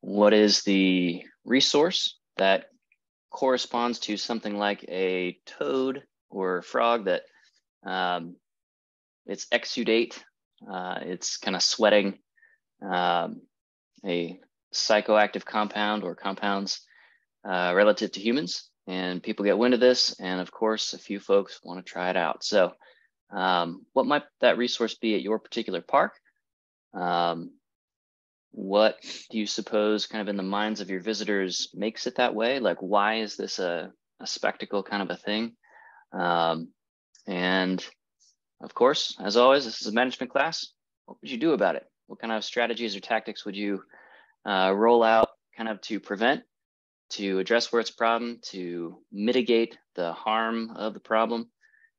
what is the resource that corresponds to something like a toad or frog that it's exudate, it's kind of sweating a psychoactive compound or compounds relative to humans, and people get wind of this, and of course a few folks want to try it out. So what might that resource be at your particular park? What do you suppose kind of in the minds of your visitors makes it that way? Like, why is this a spectacle kind of a thing? And of course, as always, this is a management class. What would you do about it? What kind of strategies or tactics would you roll out kind of to prevent, to address where it's a problem, to mitigate the harm of the problem,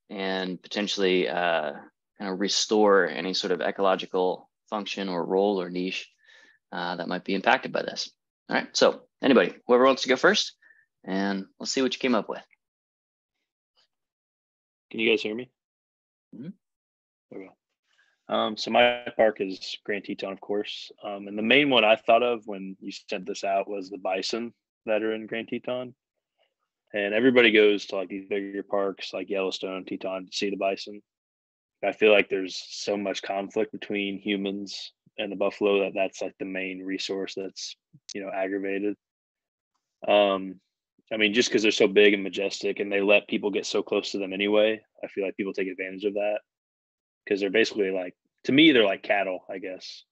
and potentially kind of restore any sort of ecological function or role or niche that might be impacted by this? All right, so anybody, whoever wants to go first, and let's see what you came up with. Can you guys hear me? Mm-hmm. Okay. So my park is Grand Teton, of course. And the main one I thought of when you sent this out was the bison that are in Grand Teton. And everybody goes to like these bigger parks like Yellowstone, Teton to see the bison. I feel like there's so much conflict between humans and the buffalo that's like the main resource that's, aggravated. I mean, just because they're so big and majestic and they let people get so close to them anyway, I feel like people take advantage of that because they're basically like, to me, they're like cattle, I guess.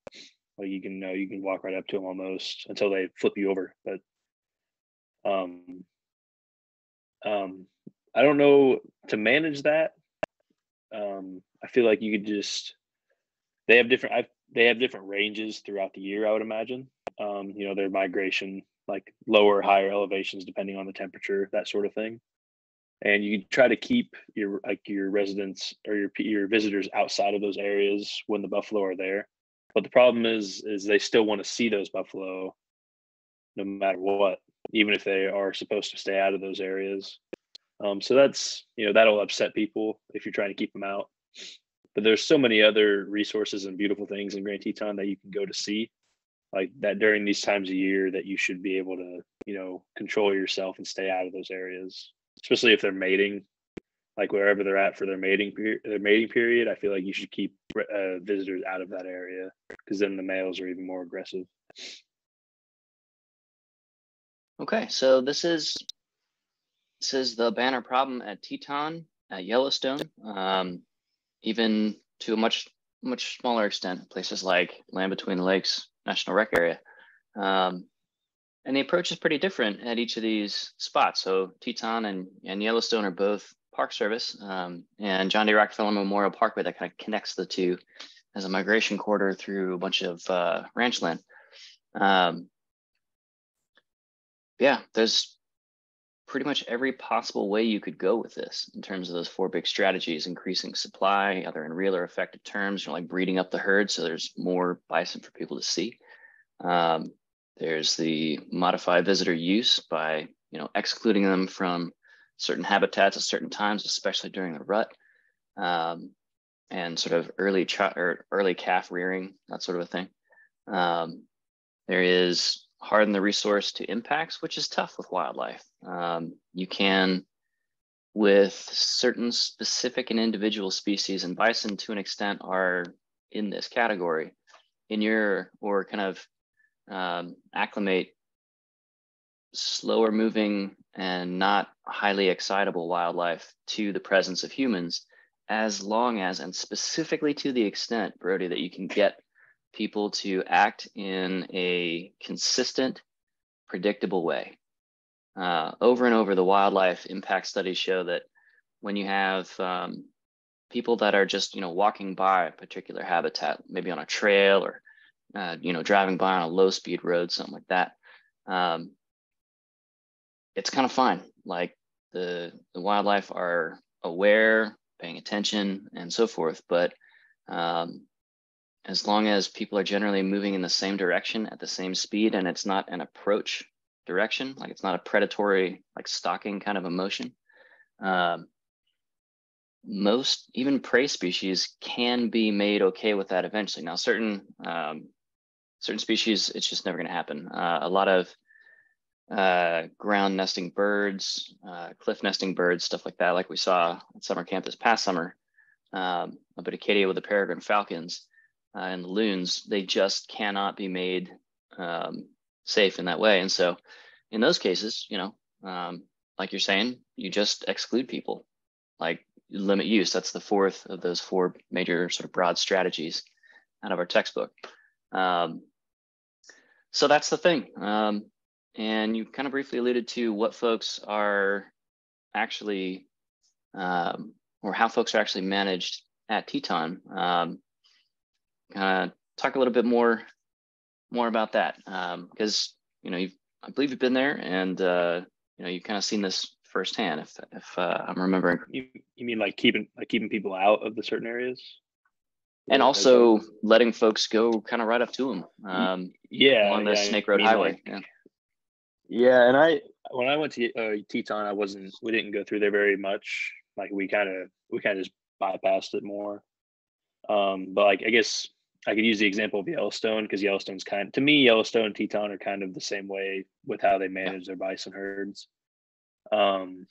Like you can walk right up to them almost until they flip you over. But I don't know to manage that. I feel like you could just they have different ranges throughout the year, I would imagine. Their migration, like lower, higher elevations, depending on the temperature, that sort of thing. And you can try to keep your residents or your visitors outside of those areas when the buffalo are there. But the problem is they still want to see those buffalo no matter what, even if they are supposed to stay out of those areas. So that's, that'll upset people if you're trying to keep them out. But there's so many other resources and beautiful things in Grand Teton that you can go to see, like that during these times of year, that you should be able to, control yourself and stay out of those areas, especially if they're mating, like wherever they're at for their mating period. I feel like you should keep visitors out of that area because then the males are even more aggressive. Okay, so this is the banner problem at Teton, at Yellowstone, even to a much smaller extent, places like Land Between the Lakes National Rec Area. And the approach is pretty different at each of these spots. So Teton and Yellowstone are both Park Service, and John D. Rockefeller Memorial Parkway that kind of connects the two as a migration corridor through a bunch of ranch land. Yeah, there's pretty much every possible way you could go with this in terms of those four big strategies: increasing supply, either in real or effective terms, like breeding up the herd so there's more bison for people to see. There's the modified visitor use by excluding them from certain habitats at certain times, especially during the rut, and sort of early calf rearing, that sort of a thing. There is harden the resource to impacts, which is tough with wildlife. You can, with certain specific and individual species, and bison to an extent are in this category, or kind of acclimate slower moving and not highly excitable wildlife to the presence of humans, as long as, and specifically to the extent, Brody, that you can get people to act in a consistent, predictable way. Over and over, the wildlife impact studies show that when you have people that are just walking by a particular habitat, maybe on a trail or driving by on a low speed road, something like that, it's kind of fine. Like the wildlife are aware, paying attention, and so forth. But as long as people are generally moving in the same direction at the same speed, and it's not an approach direction, like it's not a predatory, like stalking kind of a motion, most even prey species can be made okay with that eventually. Now, certain certain species, it's just never going to happen. A lot of ground nesting birds, cliff nesting birds, stuff like that, like we saw at summer camp this past summer, up at Acadia with the peregrine falcons and the loons, they just cannot be made safe in that way. And so in those cases, like you're saying, you just exclude people, like limit use. That's the fourth of those four major sort of broad strategies out of our textbook. So that's the thing. And you kind of briefly alluded to what folks are actually, or how folks are actually managed at Teton. Talk a little bit more about that, because I believe you've been there, and you've kind of seen this firsthand. If I'm remembering, you mean like keeping people out of the certain areas, and also letting folks go kind of right up to them. On the Snake Road Highway. Yeah, and when I went to Teton, we didn't go through there very much. Like we kind of just bypassed it more. But like I guess I could use the example of Yellowstone, because Yellowstone and Teton are kind of the same way with how they manage their bison herds. And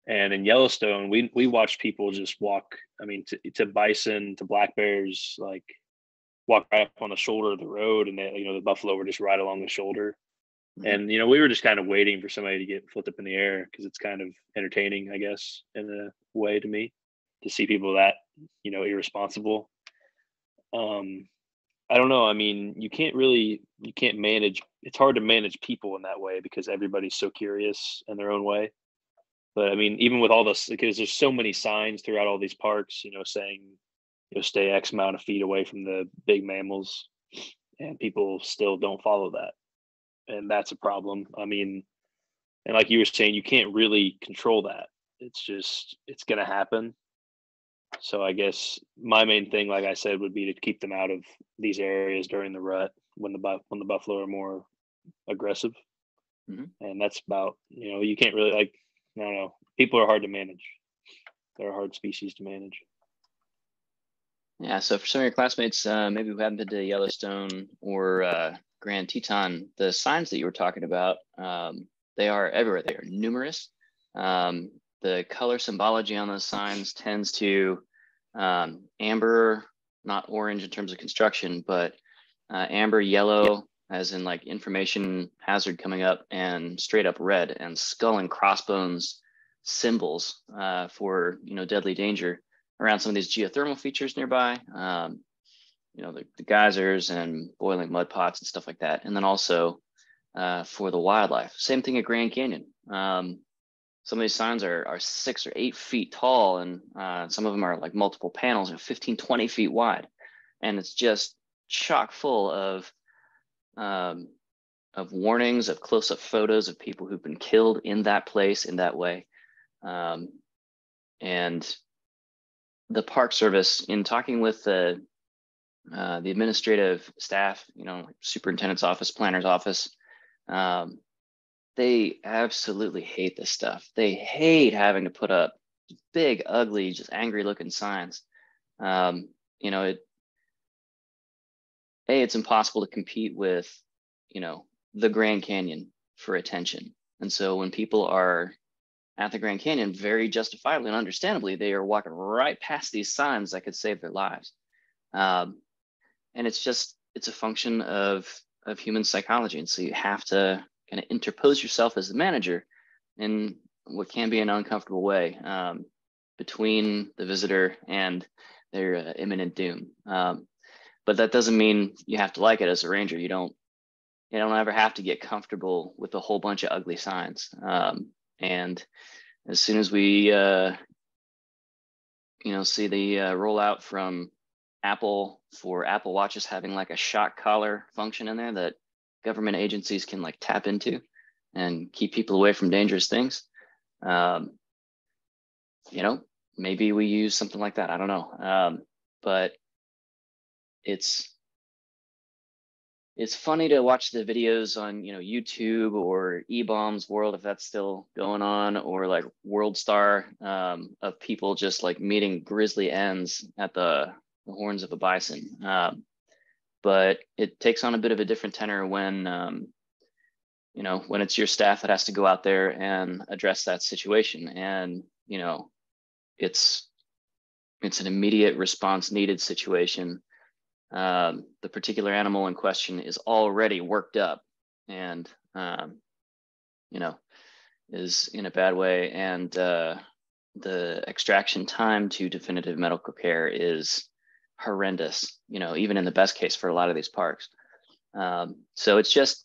in Yellowstone, we watched people just walk. I mean, to bison, to black bears, like walk right up on the shoulder of the road, and the buffalo were just right along the shoulder. And we were just kind of waiting for somebody to get flipped up in the air, because it's kind of entertaining, I guess, in a way to me, to see people that irresponsible. I don't know. I mean, you can't manage. It's hard to manage people in that way, because everybody's so curious in their own way. But I mean, even with all this, because there's so many signs throughout all these parks, saying, stay X amount of feet away from the big mammals, and people still don't follow that. And that's a problem. I mean, and like you were saying, you can't really control that. It's going to happen. So I guess my main thing, like I said, would be to keep them out of these areas during the rut, when the buffalo are more aggressive. And that's about, you can't really, like, I don't know. People are hard to manage. They're a hard species to manage. Yeah. So for some of your classmates, maybe who haven't been to Yellowstone or Grand Teton, the signs that you were talking about, they are everywhere. They are numerous. The color symbology on those signs tends to amber, not orange in terms of construction, but amber, yellow, as in like information hazard coming up, and straight up red, and skull and crossbones symbols for deadly danger around some of these geothermal features nearby. The geysers and boiling mud pots and stuff like that. And then also for the wildlife, same thing at Grand Canyon. Some of these signs are 6 or 8 feet tall, and some of them are like multiple panels and 15, 20 feet wide. And it's just chock full of warnings, of close-up photos of people who've been killed in that place in that way. And the Park Service, in talking with the administrative staff, superintendent's office, planner's office, they absolutely hate this stuff. They hate having to put up big, ugly, just angry looking signs. It's impossible to compete with, the Grand Canyon for attention. And so when people are at the Grand Canyon, very justifiably and understandably, they are walking right past these signs that could save their lives. And it's a function of human psychology. And so you have to kind of interpose yourself as the manager in what can be an uncomfortable way between the visitor and their imminent doom. But that doesn't mean you have to like it as a ranger. You don't ever have to get comfortable with a whole bunch of ugly signs. And as soon as we, see the rollout from Apple for Apple Watches having like a shock collar function in there that government agencies can like tap into and keep people away from dangerous things, maybe we use something like that. I don't know. But it's funny to watch the videos on, YouTube or eBaum's World, if that's still going on, or like World Star, of people just like meeting grizzly ends at the horns of a bison. but it takes on a bit of a different tenor when, you know, when it's your staff that has to go out there and address that situation. And, you know, it's an immediate response needed situation. The particular animal in question is already worked up and, you know, is in a bad way. And the extraction time to definitive medical care is horrendous, you know, even in the best case for a lot of these parks. So it's just,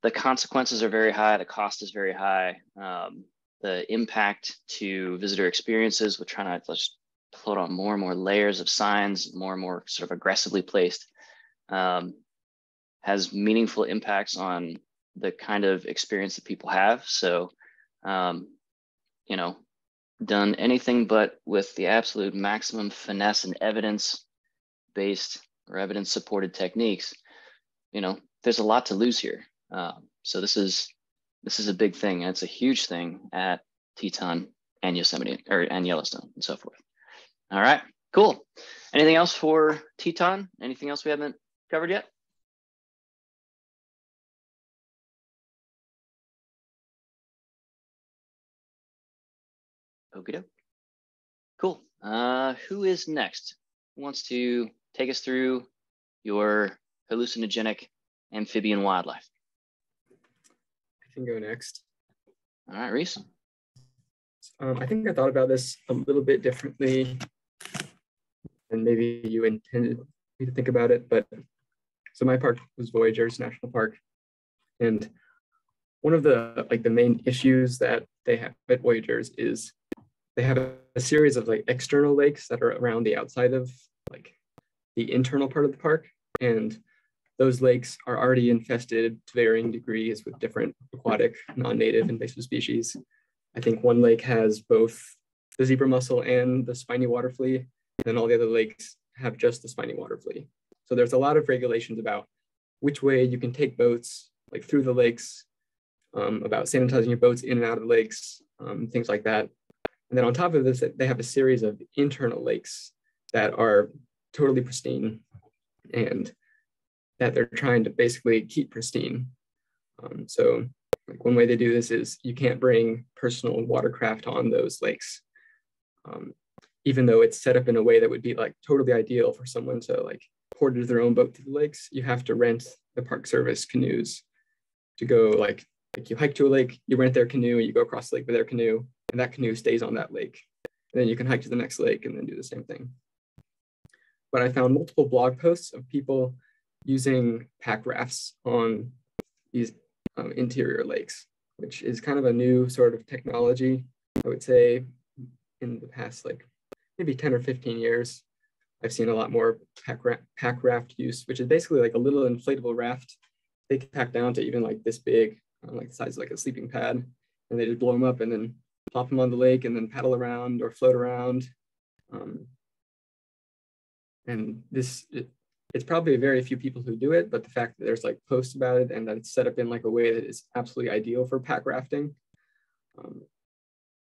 the consequences are very high. The cost is very high. The impact to visitor experiences with trying to just put on more and more layers of signs, more and more sort of aggressively placed, has meaningful impacts on the kind of experience that people have. So, you know, done anything but with the absolute maximum finesse and evidence-based or evidence-supported techniques, you know, there's a lot to lose here. So this is a big thing, and it's a huge thing at Teton and Yosemite and Yellowstone and so forth. All right, cool. Anything else for Teton? Anything else we haven't covered yet? Okie doke. Cool. Who is next? Who wants to take us through your hallucinogenic amphibian wildlife? I can go next. All right, Reese. I think I thought about this a little bit differently than maybe you intended me to think about it. But so my park was Voyageurs National Park, and one of the main issues that they have at Voyageurs is they have a series of like external lakes that are around the outside of like the internal part of the park, and those lakes are already infested to varying degrees with different aquatic, non-native invasive species. I think one lake has both the zebra mussel and the spiny water flea, and all the other lakes have just the spiny water flea. So there's a lot of regulations about which way you can take boats like through the lakes, about sanitizing your boats in and out of the lakes, things like that. And then on top of this, they have a series of internal lakes that are totally pristine and that they're trying to basically keep pristine. So like one way they do this is you can't bring personal watercraft on those lakes, even though it's set up in a way that would be like totally ideal for someone to like portage their own boat to the lakes. You have to rent the Park Service canoes to go like you hike to a lake, you rent their canoe, and you go across the lake with their canoe, and that canoe stays on that lake. And then you can hike to the next lake and then do the same thing. But I found multiple blog posts of people using pack rafts on these interior lakes, which is kind of a new sort of technology, I would say, in the past like maybe 10 or 15 years. I've seen a lot more pack raft use, which is basically like a little inflatable raft. They can pack down to even like this big, like the size of like a sleeping pad, and they just blow them up and then pop them on the lake and then paddle around or float around. And it's probably very few people who do it, but the fact that there's like posts about it and that it's set up in like a way that is absolutely ideal for pack rafting,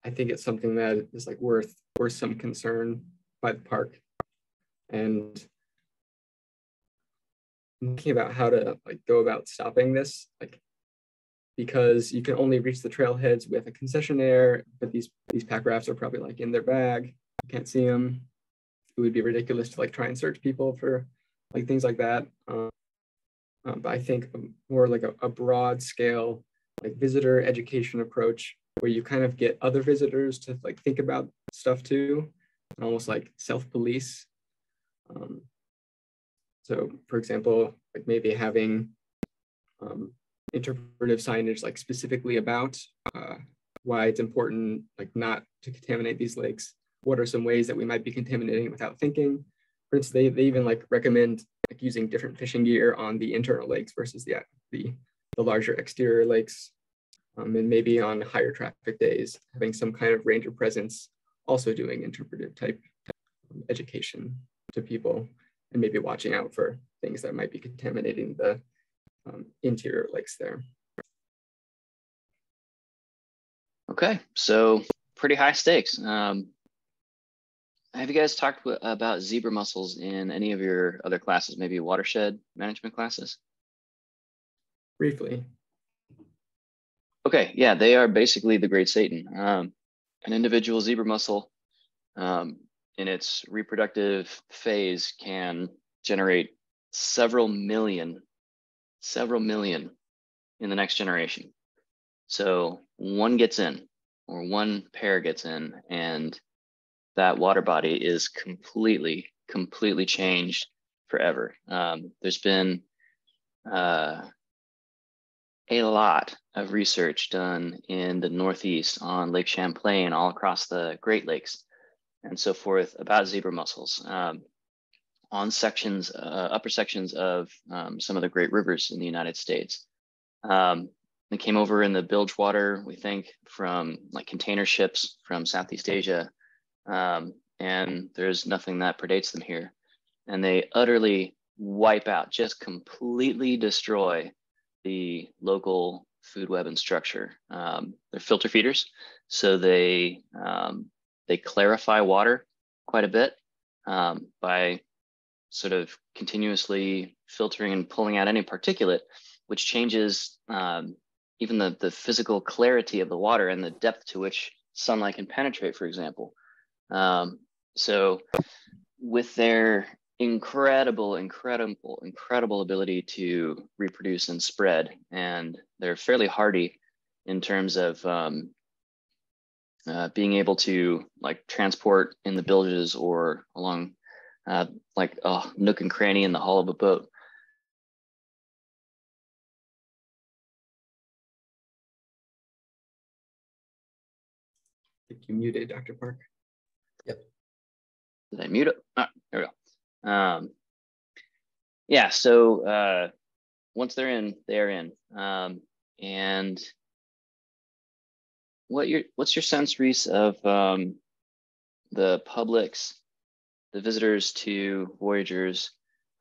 I think it's something that is like worth some concern by the park. And thinking about how to like go about stopping this, like because you can only reach the trailheads with a concessionaire, but these pack rafts are probably like in their bag, you can't see them. It would be ridiculous to like try and search people for like things like that. But I think more like a broad scale like visitor education approach where you kind of get other visitors to like think about stuff too, and almost like self-police. So for example, like maybe having interpretive signage like specifically about why it's important like not to contaminate these lakes. What are some ways that we might be contaminating without thinking? For instance, they even like recommend like using different fishing gear on the internal lakes versus the larger exterior lakes. And maybe on higher traffic days, having some kind of ranger presence, also doing interpretive type education to people, and maybe watching out for things that might be contaminating the interior lakes there. Okay, so pretty high stakes. have you guys talked about zebra mussels in any of your other classes, maybe watershed management classes? Briefly. Okay, yeah, they are basically the Great Satan. An individual zebra mussel in its reproductive phase can generate several million in the next generation. So one gets in, or one pair gets in, and that water body is completely changed forever. There's been a lot of research done in the Northeast on Lake Champlain, all across the Great Lakes and so forth about zebra mussels on sections, upper sections of some of the great rivers in the United States. They came over in the bilge water, we think, from like container ships from Southeast Asia. And there's nothing that predates them here. And they utterly wipe out, just completely destroy the local food web and structure. They're filter feeders, so they clarify water quite a bit by sort of continuously filtering and pulling out any particulate, which changes even the physical clarity of the water and the depth to which sunlight can penetrate, for example. So with their incredible ability to reproduce and spread, and they're fairly hardy in terms of being able to like transport in the bilges or along like a nook and cranny in the hull of a boat. I think you muted, Dr. Park. Yep. Did I mute it? Ah, there we go. Yeah, so once they're in, they are in. And what's your sense, Reese, of the public's, the visitors to Voyagers?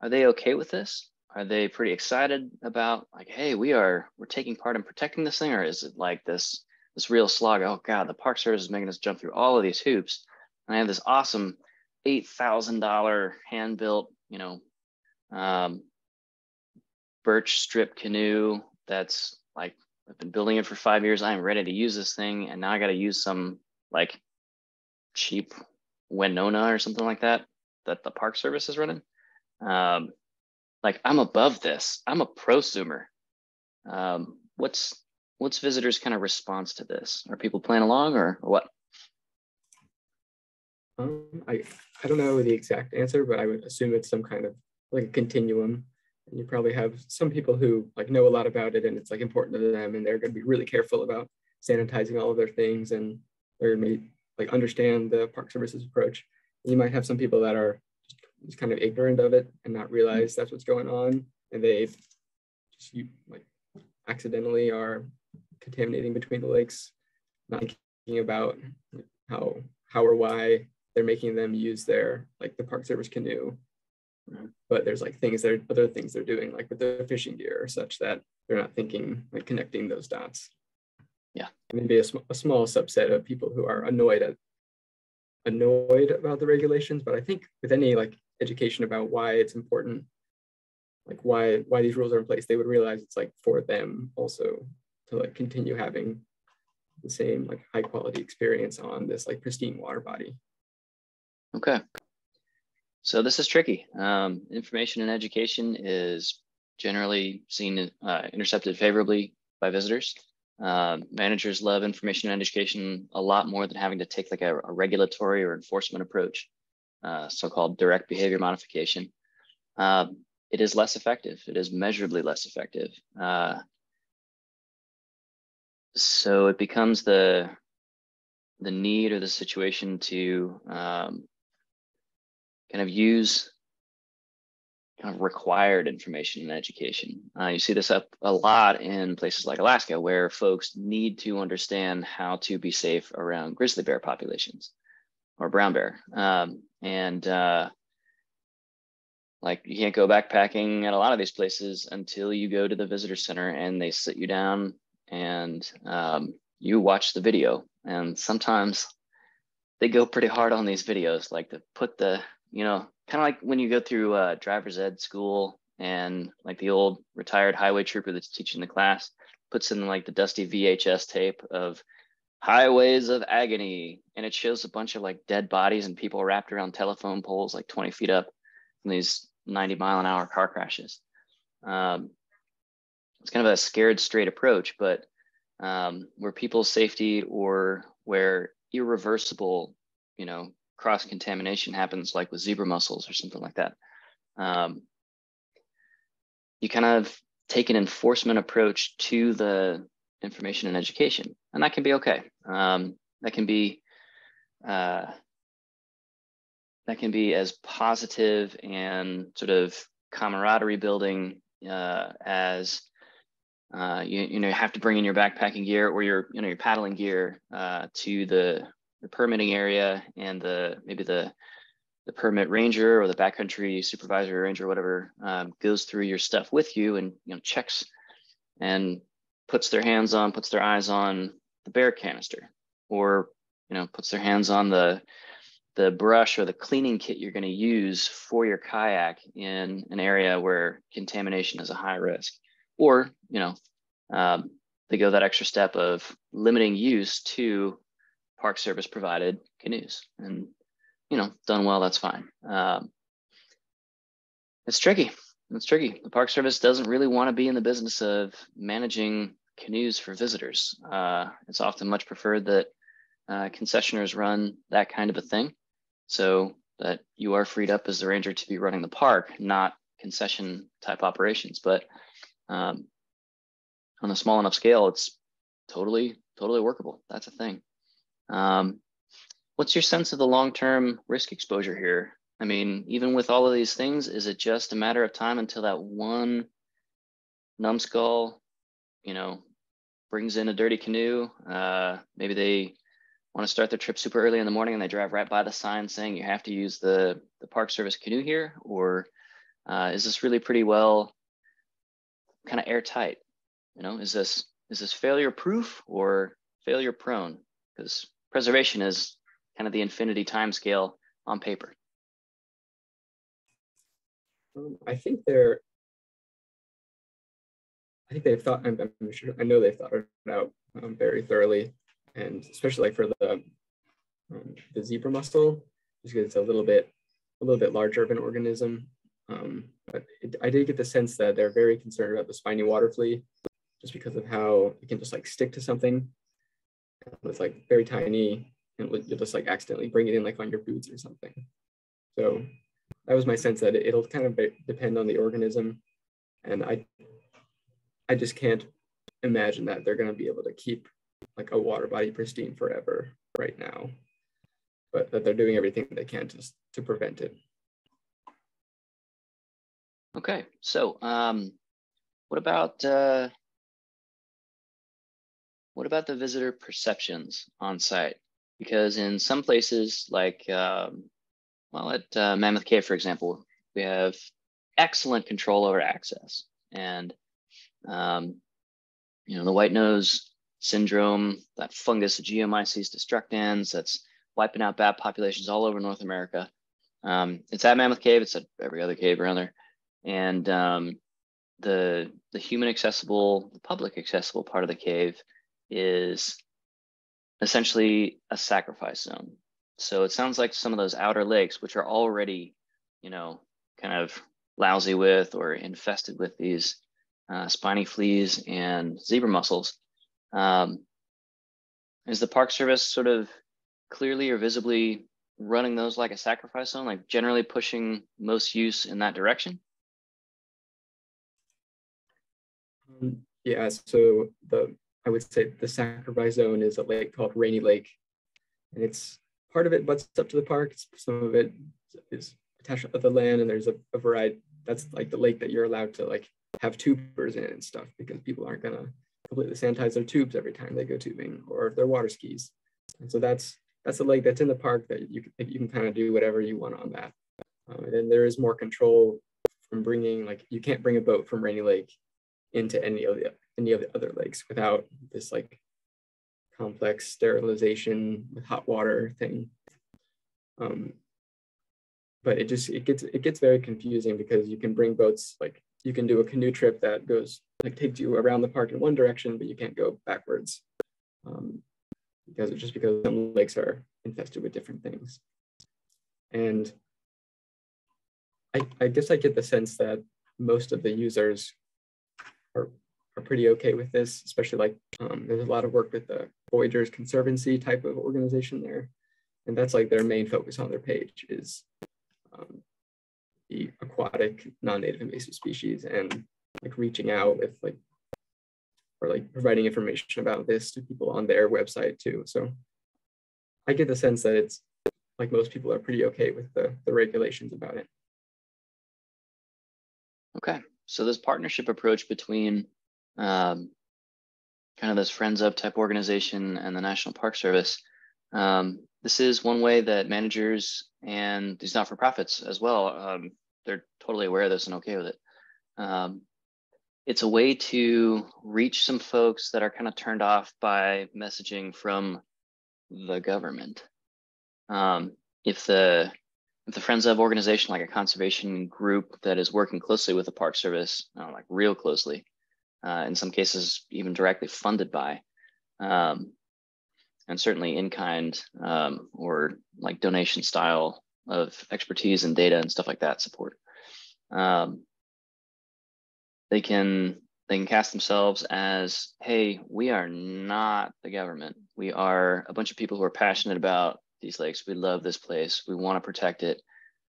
Are they okay with this? Are they pretty excited about like, hey, we're taking part in protecting this thing, or is it like this real slog? Oh God, the Park Service is making us jump through all of these hoops, and I have this awesome $8,000 hand-built, birch strip canoe that's like, I've been building it for 5 years. I'm ready to use this thing, and now I got to use some like cheap Winona or something like that the Park Service is running. Like, I'm above this. I'm a prosumer. What's visitors' kind of response to this? Are people playing along or what? I don't know the exact answer, but I would assume it's some kind of like a continuum. And you probably have some people who like know a lot about it and it's like important to them, and they're going to be really careful about sanitizing all of their things, and they're going to like understand the Park Service's approach. And you might have some people that are just kind of ignorant of it and not realize that's what's going on, and they just like accidentally are contaminating between the lakes, not thinking about how or why they're making them use their like the Park Service canoe. But there's like other things they're doing like with their fishing gear or such that they're not thinking like connecting those dots. Yeah, maybe a small subset of people who are annoyed about the regulations, but I think with any like education about why it's important, like why these rules are in place, they would realize it's like for them also to like continue having the same like high quality experience on this like pristine water body. Okay. So this is tricky. Information and education is generally seen intercepted favorably by visitors. Managers love information and education a lot more than having to take like a regulatory or enforcement approach, so-called direct behavior modification. It is less effective. It is measurably less effective. So it becomes the need or the situation to kind of use kind of required information and education. You see this up a lot in places like Alaska, where folks need to understand how to be safe around grizzly bear populations or brown bear. Like, you can't go backpacking at a lot of these places until you go to the visitor center and they sit you down and you watch the video. And sometimes they go pretty hard on these videos, like to put the, you know, kind of like when you go through driver's ed school and like the old retired highway trooper that's teaching the class puts in like the dusty VHS tape of highways of agony, and it shows a bunch of like dead bodies and people wrapped around telephone poles like 20 feet up from these 90-mile-an-hour car crashes. It's kind of a scared straight approach, but where people's safety or where irreversible, you know, cross contamination happens, like with zebra mussels or something like that, you kind of take an enforcement approach to the information and education, and that can be okay. That can be as positive and sort of camaraderie building as you know, you have to bring in your backpacking gear or your, you know, your paddling gear to the permitting area, and maybe the permit ranger or the backcountry supervisor or ranger or whatever goes through your stuff with you and, you know, checks and puts their eyes on the bear canister, or, you know, puts their hands on the brush or the cleaning kit you're going to use for your kayak in an area where contamination is a high risk. Or, you know, they go that extra step of limiting use to Park Service provided canoes, and, you know, done well, that's fine. It's tricky. It's tricky. The Park Service doesn't really want to be in the business of managing canoes for visitors. It's often much preferred that concessioners run that kind of a thing, so that you are freed up as the ranger to be running the park, not concession type operations. But on a small enough scale, it's totally workable. That's a thing. What's your sense of the long-term risk exposure here? I mean, even with all of these things, is it just a matter of time until that one numbskull, you know, brings in a dirty canoe? Maybe they want to start their trip super early in the morning and they drive right by the sign saying you have to use the Park Service canoe here? Or is this really pretty well kind of airtight? You know, is this failure proof or failure prone? Because preservation is kind of the infinity time scale on paper. I think they've thought, I'm sure, I know they've thought it out very thoroughly, and especially like for the zebra mussel, just because it's a little bit larger of an organism. But I did get the sense that they're very concerned about the spiny water flea, just because of how it can just like stick to something. It's like very tiny, and you'll just like accidentally bring it in like on your boots or something. So that was my sense, that it'll kind of depend on the organism, and I just can't imagine that they're going to be able to keep like a water body pristine forever right now, but that they're doing everything they can to prevent it. Okay, so what about the visitor perceptions on site? Because in some places, like well, at Mammoth Cave, for example, we have excellent control over access, and you know, the white nose syndrome, that fungus Geomyces destructans, that's wiping out bat populations all over North America. It's at Mammoth Cave. It's at every other cave around there. And the human accessible, the public accessible part of the cave is essentially a sacrifice zone. So it sounds like some of those outer lakes, which are already, you know, kind of lousy with or infested with these spiny fleas and zebra mussels. Is the Park Service sort of clearly or visibly running those like a sacrifice zone, like generally pushing most use in that direction? Yeah, so I would say the sacrifice zone is a lake called Rainy Lake, and it's part of it butts up to the park. Some of it is attached to the land, and there's a variety. That's like the lake that you're allowed to like have tubers in and stuff, because people aren't gonna completely sanitize their tubes every time they go tubing or their water skis. And so that's a lake that's in the park that you can kind of do whatever you want on that. And then there is more control from bringing, like, you can't bring a boat from Rainy Lake into any of the other lakes without this like complex sterilization with hot water thing. But it gets very confusing because you can bring boats, like you can do a canoe trip that goes like takes you around the park in one direction, but you can't go backwards because some lakes are infested with different things. And I guess I get the sense that most of the users are pretty okay with this, especially like there's a lot of work with the Voyagers Conservancy type of organization there. And that's like their main focus on their page is the aquatic non-native invasive species, and like reaching out with like, or like providing information about this to people on their website too. So I get the sense that it's like most people are pretty okay with the regulations about it. Okay, so this partnership approach between kind of this Friends Of type organization and the National Park Service, this is one way that managers and these not-for-profits as well, they're totally aware of this and okay with it. It's a way to reach some folks that are kind of turned off by messaging from the government. If the Friends Of organization, like a conservation group that is working closely with the Park Service, like real closely, in some cases even directly funded by, and certainly in kind or like donation style of expertise and data and stuff like that support. They can cast themselves as, hey, we are not the government. We are a bunch of people who are passionate about these lakes. We love this place. We want to protect it.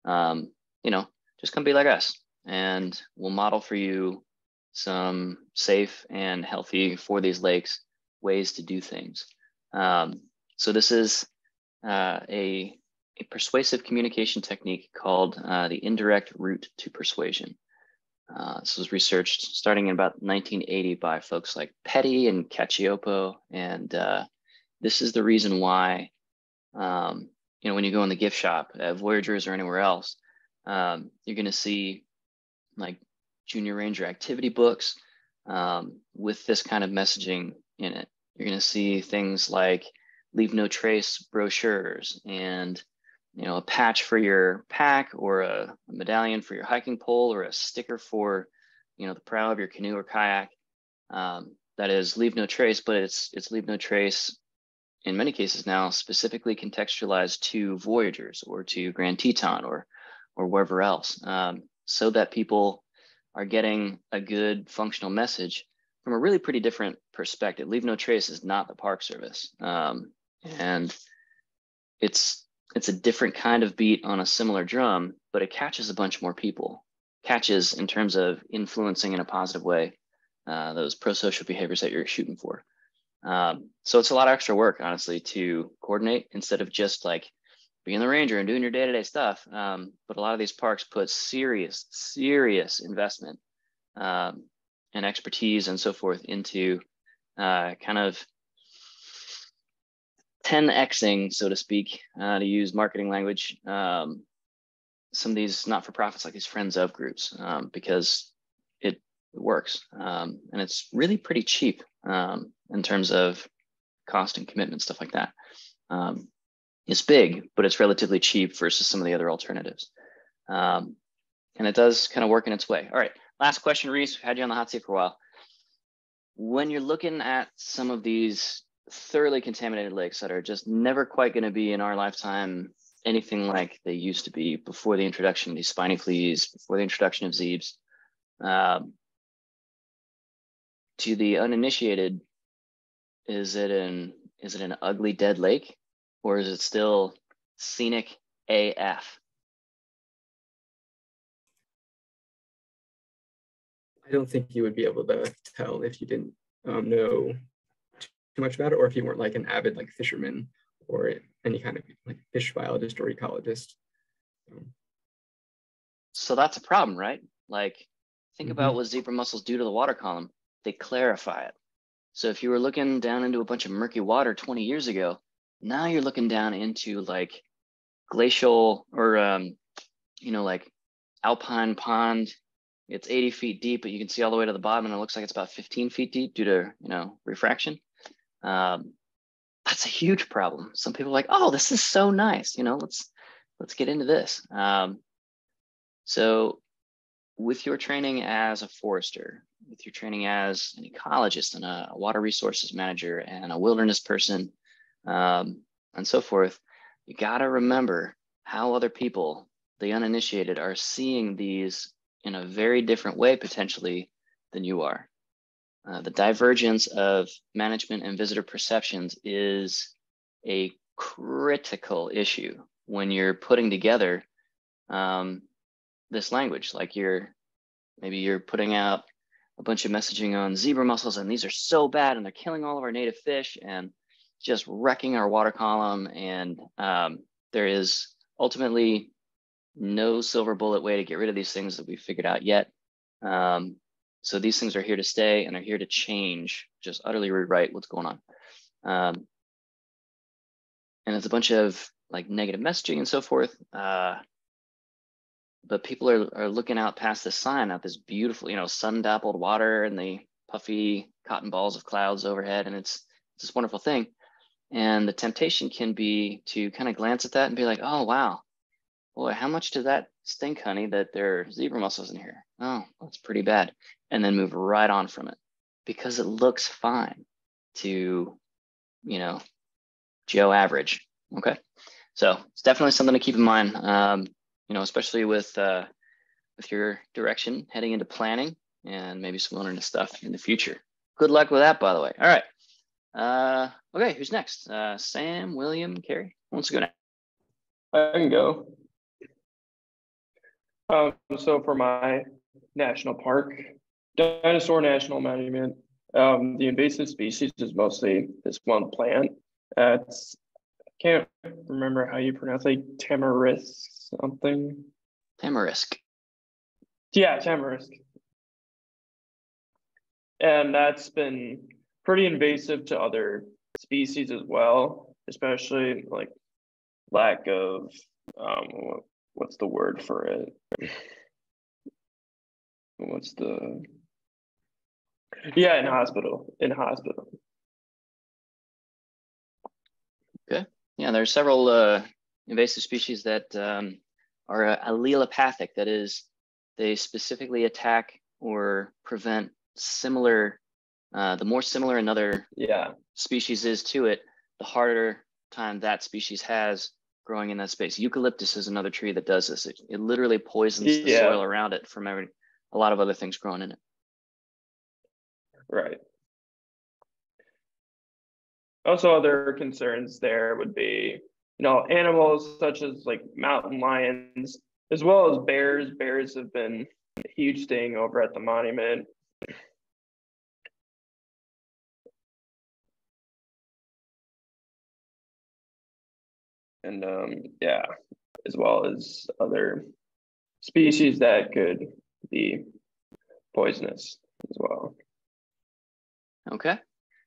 You know, just come be like us, and we'll model for you some safe and healthy for these lakes ways to do things. So this is a persuasive communication technique called the indirect route to persuasion. This was researched starting in about 1980 by folks like Petty and Cacioppo, and this is the reason why you know, when you go in the gift shop at Voyagers or anywhere else, you're going to see like Junior Ranger activity books with this kind of messaging in it. You're going to see things like leave no trace brochures, and you know, a patch for your pack, or a medallion for your hiking pole, or a sticker for, you know, the prow of your canoe or kayak. That is leave no trace, but it's leave no trace in many cases now specifically contextualized to Voyagers or to Grand Teton or wherever else, so that people are getting a good functional message from a really pretty different perspective. Leave no trace is not the Park Service, and it's a different kind of beat on a similar drum, but it catches a bunch more people. Catches in terms of influencing in a positive way those pro-social behaviors that you're shooting for. So it's a lot of extra work, honestly, to coordinate instead of just like being the ranger and doing your day-to-day stuff. But a lot of these parks put serious investment and expertise and so forth into kind of 10xing, so to speak, to use marketing language, some of these not-for-profits like these Friends Of groups, because it works. And it's really pretty cheap in terms of cost and commitment, stuff like that. It's big, but it's relatively cheap versus some of the other alternatives. And it does kind of work in its way. All right, last question, Reese. Had you on the hot seat for a while. When you're looking at some of these thoroughly contaminated lakes that are just never quite going to be in our lifetime anything like they used to be before the introduction of these spiny fleas, before the introduction of zeebs, to the uninitiated, is it an ugly dead lake, or is it still scenic AF? I don't think you would be able to tell if you didn't know too much about it, or if you weren't like an avid like fisherman or any kind of like fish biologist or ecologist. So that's a problem, right? Like, think about what zebra mussels do to the water column. They clarify it. So if you were looking down into a bunch of murky water 20 years ago, now you're looking down into like glacial or you know, like alpine pond. It's 80 feet deep, but you can see all the way to the bottom, and it looks like it's about 15 feet deep due to, you know, refraction. That's a huge problem. Some people are like, oh, this is so nice. You know, let's let's get into this. So with your training as a forester, with your training as an ecologist and a water resources manager and a wilderness person, and so forth, you got to remember how other people, the uninitiated, are seeing these in a very different way potentially than you are. The divergence of management and visitor perceptions is a critical issue when you're putting together this language. Like maybe you're putting out a bunch of messaging on zebra mussels, and these are so bad, and they're killing all of our native fish and just wrecking our water column. And there is ultimately no silver bullet way to get rid of these things that we've figured out yet. So these things are here to stay, and they're here to change, just utterly rewrite what's going on. And it's a bunch of like negative messaging and so forth. But people are looking out past this sign, out this beautiful, sun-dappled water and the puffy cotton balls of clouds overhead. And it's this wonderful thing. And the temptation can be to kind of glance at that and be like, oh, wow, boy, how much does that stink, honey, that there are zebra mussels in here? Oh, that's pretty bad. And then move right on from it because it looks fine to, Joe average. Okay. So it's definitely something to keep in mind, especially with your direction heading into planning and maybe some wilderness stuff in the future. Good luck with that, by the way. All right. Okay, who's next? Sam, William, Carrie? Who wants to go next? I can go. So for my national park, dinosaur national monument, the invasive species is mostly this one plant. It's can't remember how you pronounce it, tamarisk something. Tamarisk. Yeah, tamarisk. And that's been pretty invasive to other species as well, especially like lack of what's the word for it? In hospital. Okay. Yeah, there are several invasive species that are allelopathic. That is, they specifically attack or prevent similar. The more similar another species is to it, the harder time that species has growing in that space. Eucalyptus is another tree that does this. It literally poisons the soil around it from a lot of other things growing in it. Right. Also, other concerns there would be, animals such as like mountain lions, as well as bears. Bears have been a huge thing over at the monument. And as well as other species that could be poisonous as well. Okay.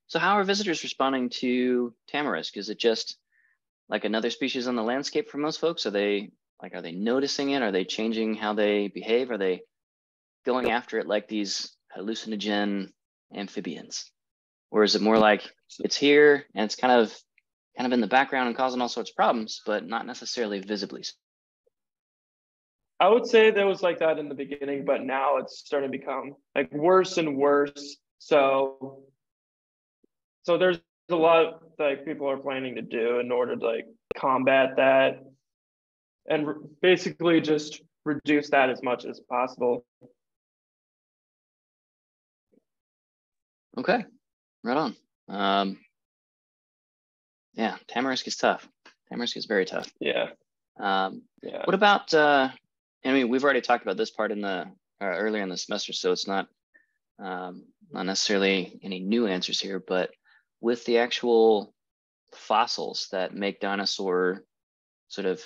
So how are visitors responding to tamarisk? Is it just like another species on the landscape for most folks? Are they noticing it? Are they changing how they behave? Are they going after it like these hallucinogenic amphibians? Or is it more like it's here and it's kind of in the background and causing all sorts of problems, but not necessarily visibly? I would say that was like that in the beginning, but now it's starting to become like worse and worse. So there's a lot like people are planning to do in order to like combat that and basically just reduce that as much as possible. Okay, right on. Yeah, tamarisk is tough. Tamarisk is very tough. Yeah. What about, we've already talked about this part in the earlier in the semester, so it's not necessarily any new answers here, but with the actual fossils that make dinosaur sort of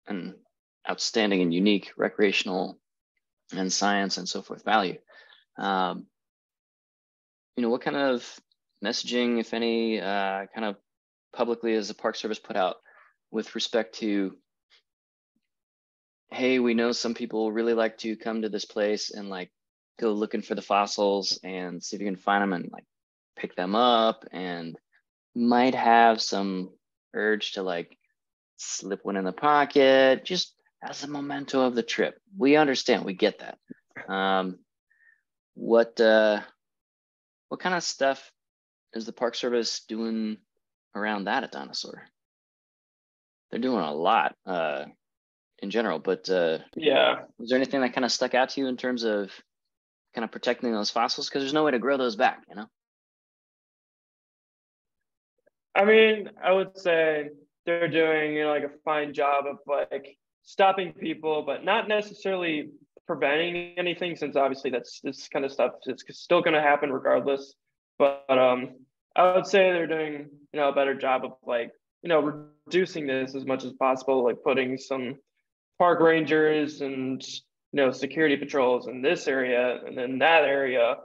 an outstanding and unique recreational and science and so forth value, what kind of messaging, if any, kind of publicly as the Park Service put out with respect to, hey, we know some people really like to come to this place and like go looking for the fossils and see if you can find them and like pick them up, and might have some urge to like slip one in the pocket, just as a memento of the trip. We understand, we get that. What kind of stuff is the Park Service doing around that at Dinosaur? They're doing a lot in general, but Yeah. was there anything that kind of stuck out to you in terms of kind of protecting those fossils? Because there's no way to grow those back, you know? I mean, I would say they're doing, you know, like a fine job of like stopping people, but not necessarily preventing anything, since obviously that's this kind of stuff is still going to happen regardless. But I would say they're doing, you know, a better job of like, you know, reducing this as much as possible, like putting some park rangers and, you know, security patrols in this area and then that area,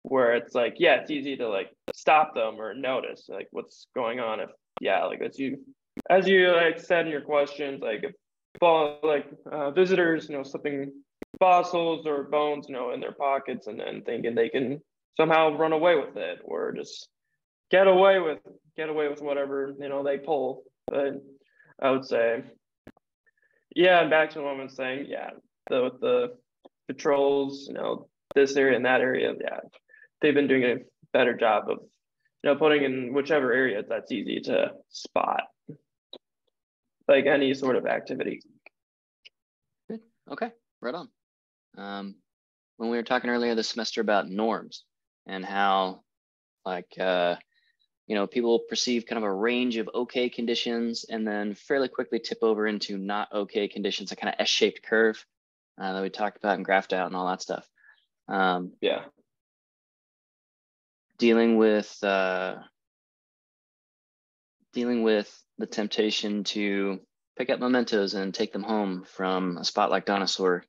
where it's like, yeah, it's easy to like stop them or notice like what's going on. If, yeah, like as you like said in your questions, like if visitors, you know, slipping fossils or bones, you know, in their pockets and then thinking they can somehow run away with it or just get away with whatever, you know, they pull. But I would say, yeah, and back to what I was saying, yeah, with the patrols, you know, this area and that area, yeah, they've been doing a better job of, you know, putting in whichever area that's easy to spot, like any sort of activity. Good. Okay, right on. When we were talking earlier this semester about norms and how, like, you know, people perceive kind of a range of okay conditions and then fairly quickly tip over into not okay conditions, a kind of S-shaped curve that we talked about and graphed out and all that stuff. Yeah. Dealing with the temptation to pick up mementos and take them home from a spot like Dinosaur.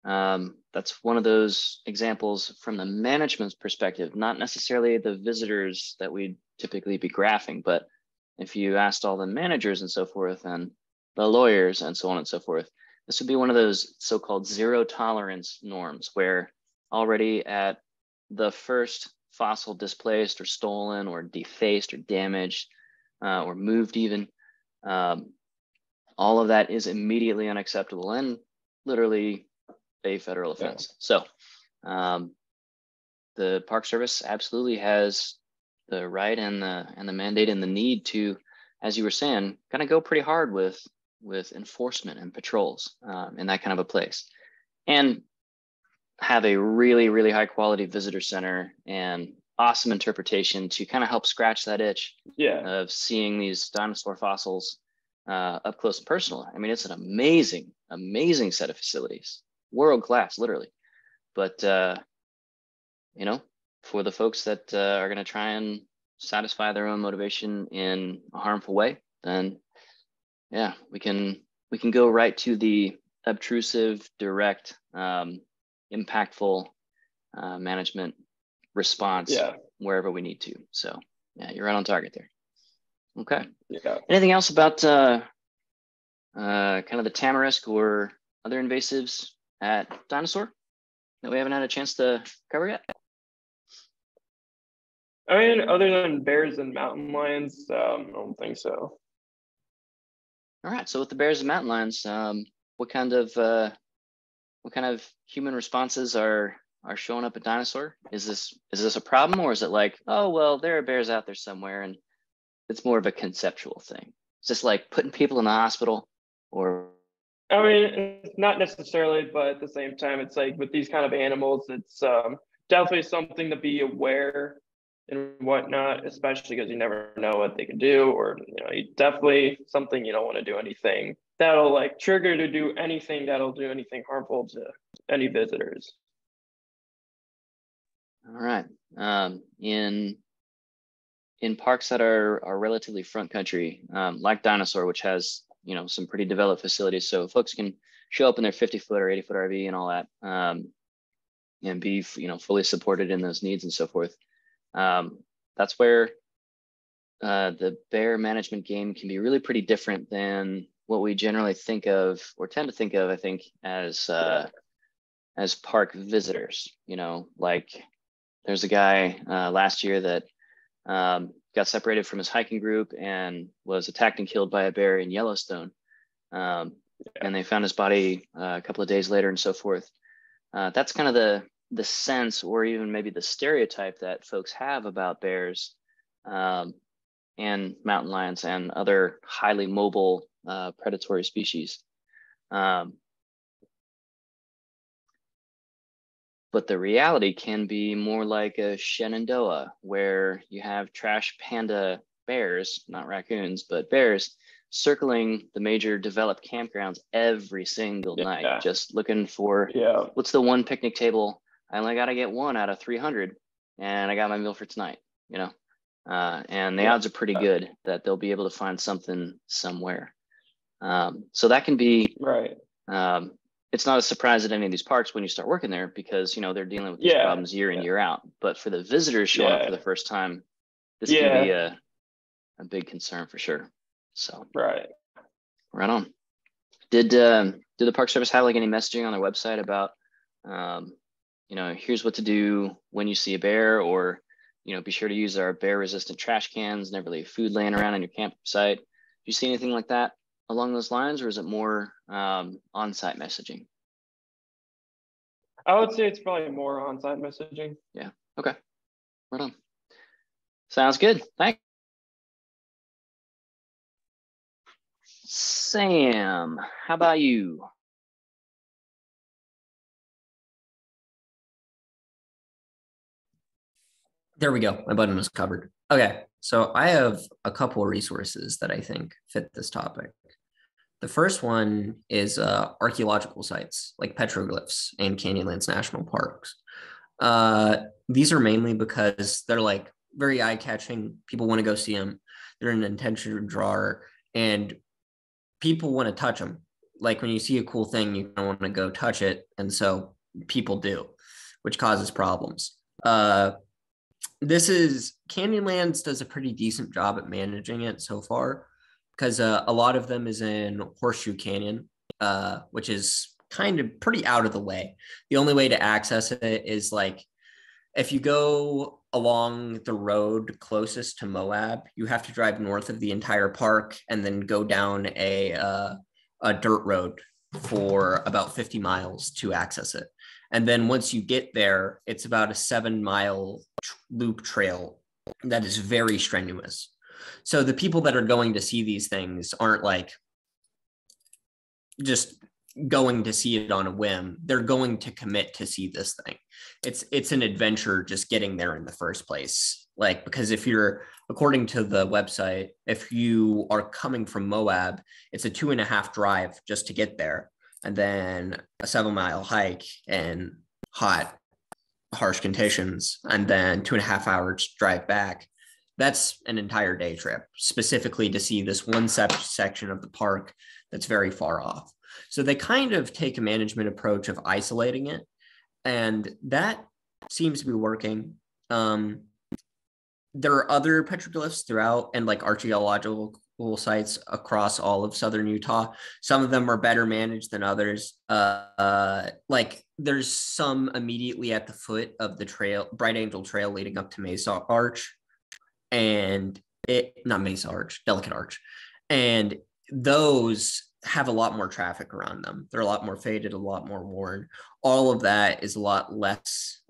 That's one of those examples from the management's perspective, not necessarily the visitors that we'd typically be graphing, but if you asked all the managers and so forth and the lawyers and so on and so forth, this would be one of those so-called zero tolerance norms where already at the first fossil displaced or stolen or defaced or damaged or moved even, all of that is immediately unacceptable and literally a federal offense. So the Park Service absolutely has the right and the mandate and the need to, as you were saying, kind of go pretty hard with enforcement and patrols in that kind of a place, and have a really, really high quality visitor center and awesome interpretation to kind of help scratch that itch of seeing these dinosaur fossils up close and personal. I mean, it's an amazing, amazing set of facilities, world class, literally. But you know, for the folks that are going to try and satisfy their own motivation in a harmful way, then yeah, we can go right to the obtrusive, direct, impactful management response wherever we need to. So yeah, you're right on target there. Okay. Yeah. Anything else about kind of the tamarisk or other invasives at Dinosaur that we haven't had a chance to cover yet? I mean, other than bears and mountain lions, I don't think so. All right. So with the bears and mountain lions, what kind of human responses are showing up at Dinosaur? Is this a problem, or is it like, oh well, there are bears out there somewhere, and it's more of a conceptual thing? It's just like putting people in the hospital, or? I mean, it's not necessarily, but at the same time, it's like with these kind of animals, it's definitely something to be aware and whatnot, especially because you never know what they can do, or definitely something you don't want to do anything that'll like trigger to do anything that'll do anything harmful to any visitors. All right. In parks that are relatively front country, like Dinosaur, which has some pretty developed facilities, so folks can show up in their 50-foot or 80-foot RV and all that, and be fully supported in those needs and so forth. That's where the bear management game can be really pretty different than what we generally think of or tend to think of, I think, as park visitors. Like there's a guy last year that got separated from his hiking group and was attacked and killed by a bear in Yellowstone. and they found his body a couple of days later and so forth. That's kind of the sense, or even maybe the stereotype that folks have about bears and mountain lions and other highly mobile predatory species. But the reality can be more like a Shenandoah, where you have trash panda bears, not raccoons, but bears, circling the major developed campgrounds every single night, just looking for what's the one picnic table. I only got to get one out of 300, and I got my meal for tonight, you know? And the odds are pretty good that they'll be able to find something somewhere. So that can be, it's not a surprise at any of these parks when you start working there, because, you know, they're dealing with these problems year in, year out. But for the visitors showing up for the first time, this can be a big concern for sure. So right on. Did the Park Service have like any messaging on their website about, you know, here's what to do when you see a bear, or, you know, be sure to use our bear resistant trash cans, never leave food laying around on your campsite? Do you see anything like that along those lines, or is it more on-site messaging? I would say it's probably more on-site messaging. Yeah. Okay. Right on. Sounds good. Thanks. Sam, how about you? There we go. My button was covered. Okay. So I have a couple of resources that I think fit this topic. The first one is archaeological sites like petroglyphs and Canyonlands National Parks. These are mainly because they're like very eye-catching. People want to go see them. They're an attention drawer, and people want to touch them. Like when you see a cool thing, you don't want to go touch it. And so people do, which causes problems. Canyonlands does a pretty decent job at managing it so far, because a lot of them is in Horseshoe Canyon, which is kind of pretty out of the way. The only way to access it is like, if you go along the road closest to Moab, you have to drive north of the entire park and then go down a dirt road for about 50 miles to access it. And then once you get there, it's about a 7-mile loop trail that is very strenuous. So the people that are going to see these things aren't like just going to see it on a whim. They're going to commit to see this thing. It's an adventure just getting there in the first place. Like, because if you're, according to the website, if you are coming from Moab, it's a 2.5 drive just to get there, and then a 7-mile hike in hot, harsh conditions, and then 2.5 hours drive back. That's an entire day trip specifically to see this one section of the park that's very far off. So they kind of take a management approach of isolating it, and that seems to be working. There are other petroglyphs throughout, and like archaeological sites across all of southern Utah. Some of them are better managed than others. Like there's some immediately at the foot of the trail, Bright Angel Trail leading up to Mesa Arch, and Delicate Arch. And those have a lot more traffic around them. They're a lot more faded, a lot more worn. All of that is a lot less,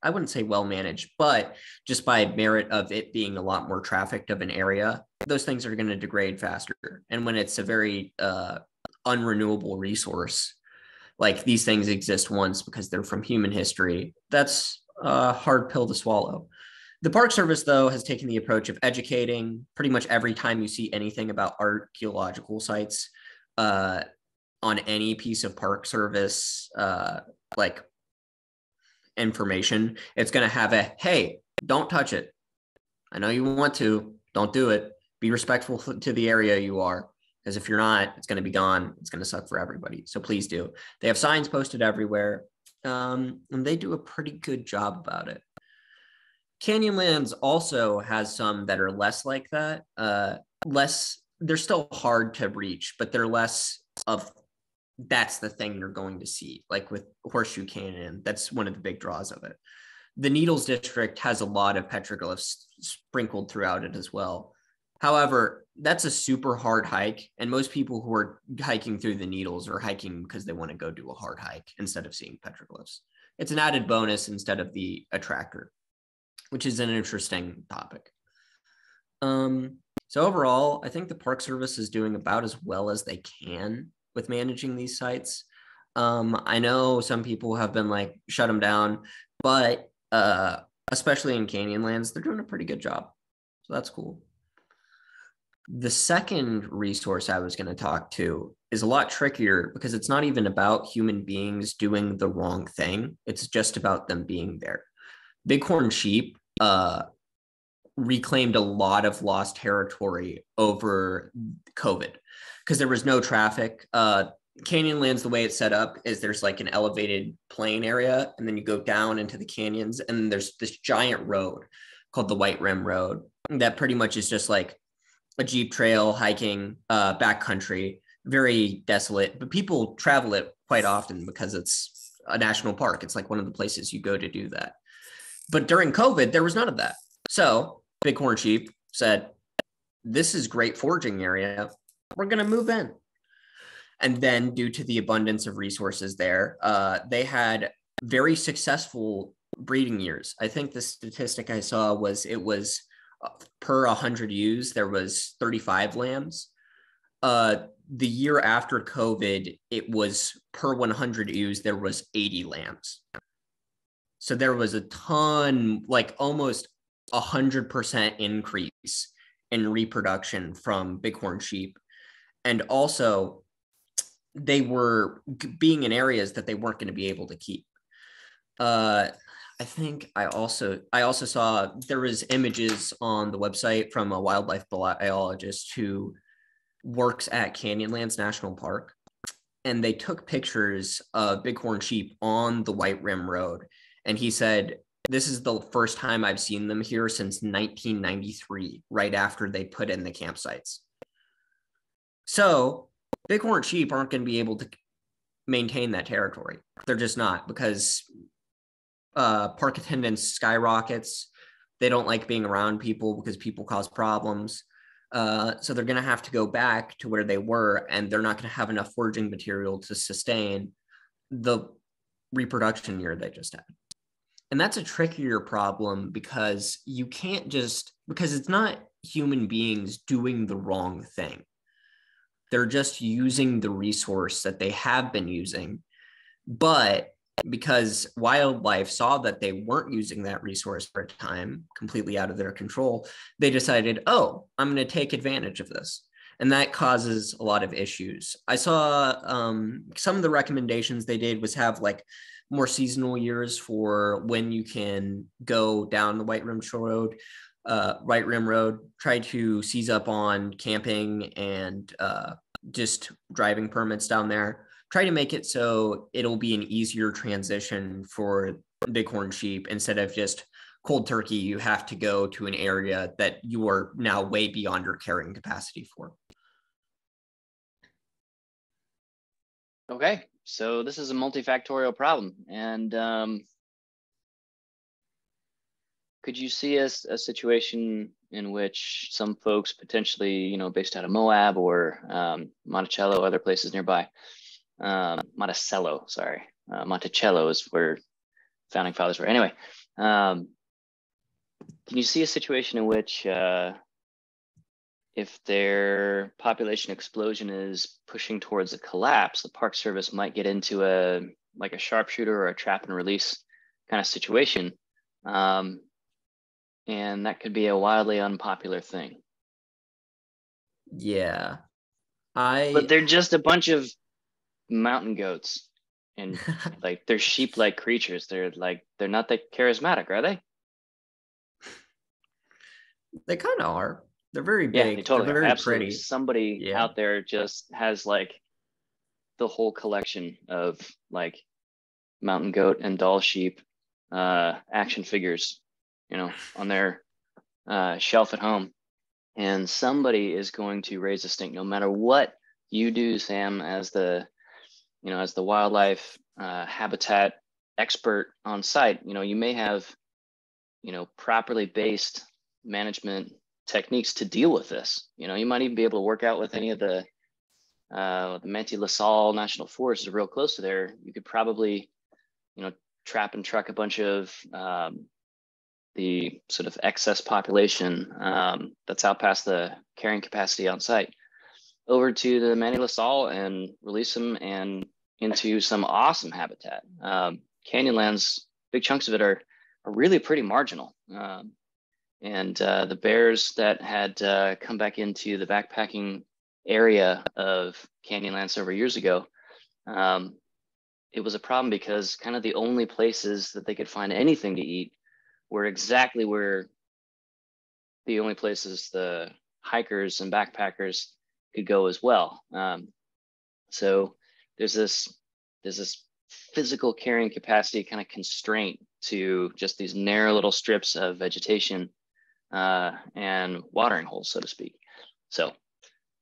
I wouldn't say well managed, but just by merit of it being a lot more trafficked of an area, those things are going to degrade faster. And when it's a very unrenewable resource, like these things exist once because they're from human history, that's a hard pill to swallow. The Park Service, though, has taken the approach of educating pretty much every time you see anything about archaeological sites on any piece of Park Service like information. It's going to have a, hey, don't touch it. I know you want to, don't do it. Be respectful to the area you are, because if you're not, it's going to be gone. It's going to suck for everybody. So please do. They have signs posted everywhere, and they do a pretty good job about it. Canyonlands also has some that are less like that. They're still hard to reach, but they're less of, that's the thing you're going to see. Like with Horseshoe Canyon, that's one of the big draws of it. The Needles District has a lot of petroglyphs sprinkled throughout it as well. However, that's a super hard hike. And most people who are hiking through the Needles are hiking because they want to go do a hard hike instead of seeing petroglyphs. It's an added bonus instead of the attractor, which is an interesting topic. So overall, I think the Park Service is doing about as well as they can with managing these sites. I know some people have been like, shut them down, but especially in Canyonlands, they're doing a pretty good job. So that's cool. The second resource I was going to talk to is a lot trickier because it's not even about human beings doing the wrong thing. It's just about them being there. Bighorn sheep reclaimed a lot of lost territory over COVID because there was no traffic. Canyonlands, the way it's set up is there's like an elevated plain area, and then you go down into the canyons, and there's this giant road called the White Rim Road that pretty much is just like a Jeep trail hiking backcountry, very desolate, but people travel it quite often because it's a national park. It's like one of the places you go to do that. But during COVID, there was none of that. So Bighorn sheep said, this is great foraging area. We're going to move in. And then due to the abundance of resources there, they had very successful breeding years. I think the statistic I saw was it was per 100 ewes, there was 35 lambs. The year after COVID, it was per 100 ewes, there was 80 lambs. So there was a ton, like almost 100% increase in reproduction from bighorn sheep. And also they were being in areas that they weren't going to be able to keep. I think I also saw there was images on the website from a wildlife biologist who works at Canyonlands National Park, and they took pictures of bighorn sheep on the White Rim Road. And he said, this is the first time I've seen them here since 1993, right after they put in the campsites. So bighorn sheep aren't going to be able to maintain that territory. They're just not, because park attendance skyrockets. They don't like being around people because people cause problems. So they're going to have to go back to where they were, and they're not going to have enough foraging material to sustain the reproduction year they just had. And that's a trickier problem because you can't just, because it's not human beings doing the wrong thing. They're just using the resource that they have been using. But because wildlife saw that they weren't using that resource for a time, completely out of their control, they decided, oh, I'm going to take advantage of this. And that causes a lot of issues. I saw some of the recommendations they did was have like more seasonal years for when you can go down the White Rim Road, try to seize up on camping and just driving permits down there. Try to make it so it'll be an easier transition for bighorn sheep instead of just cold turkey. You have to go to an area that you are now way beyond your carrying capacity for. Okay, so this is a multifactorial problem. And could you see a situation in which some folks potentially, you know, based out of Moab or Monticello, other places nearby, Monticello, sorry. Monticello is where founding fathers were. Anyway, can you see a situation in which if their population explosion is pushing towards a collapse, the Park Service might get into a sharpshooter or a trap and release kind of situation. And that could be a wildly unpopular thing. Yeah. But they're just a bunch of mountain goats, and like they're sheep-like creatures. They're not that charismatic, are they? They kind of are. They're very big. Yeah, they totally They're very are. Absolutely. pretty. Somebody out there just has like the whole collection of like mountain goat and doll sheep action figures, you know, on their shelf at home. And somebody is going to raise a stink no matter what you do, Sam, as the wildlife habitat expert on site. You know, you may have, you know, properly based management techniques to deal with this. You know, you might even be able to work out with any of the Manti-La Sal National Forest is real close to there. You could probably, you know, trap and truck a bunch of the sort of excess population that's out past the carrying capacity on site over to the Manti-La Sal and release them and into some awesome habitat. Canyonlands, big chunks of it are really pretty marginal. And the bears that had come back into the backpacking area of Canyonlands several years ago, it was a problem because kind of the only places that they could find anything to eat were exactly where the only places the hikers and backpackers could go as well. So there's this physical carrying capacity kind of constraint to just these narrow little strips of vegetation and watering holes, so to speak. So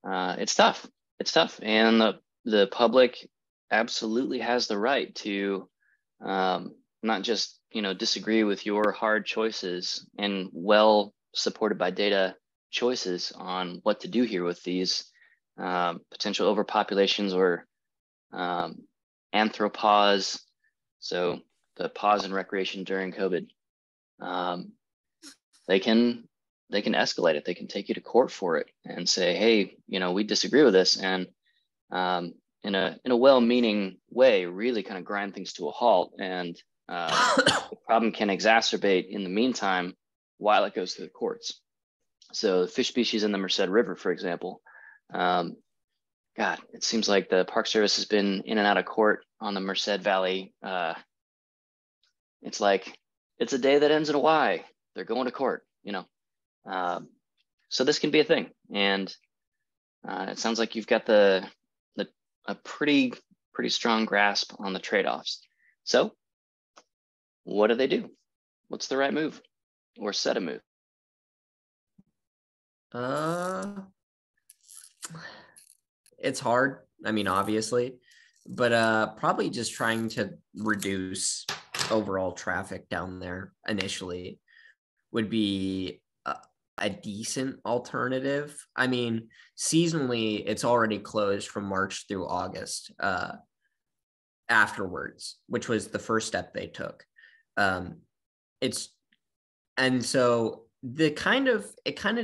it's tough. It's tough, and the public absolutely has the right to not just, you know, disagree with your hard choices and well supported by data choices on what to do here with these potential overpopulations or anthropause, so the pause in recreation during COVID. They can escalate it. They can take you to court for it and say, hey, you know, we disagree with this, and in a well-meaning way, really kind of grind things to a halt. And the problem can exacerbate in the meantime while it goes through the courts. So fish species in the Merced River, for example, God, it seems like the Park Service has been in and out of court on the Merced Valley. It's like, it's a day that ends in a Y. They're going to court, you know. So this can be a thing. And it sounds like you've got a pretty strong grasp on the trade-offs. So what do they do? What's the right move or set of move? It's hard. I mean, obviously, but probably just trying to reduce overall traffic down there initially would be a decent alternative. I mean, seasonally, it's already closed from March through August afterwards, which was the first step they took. And so it kind of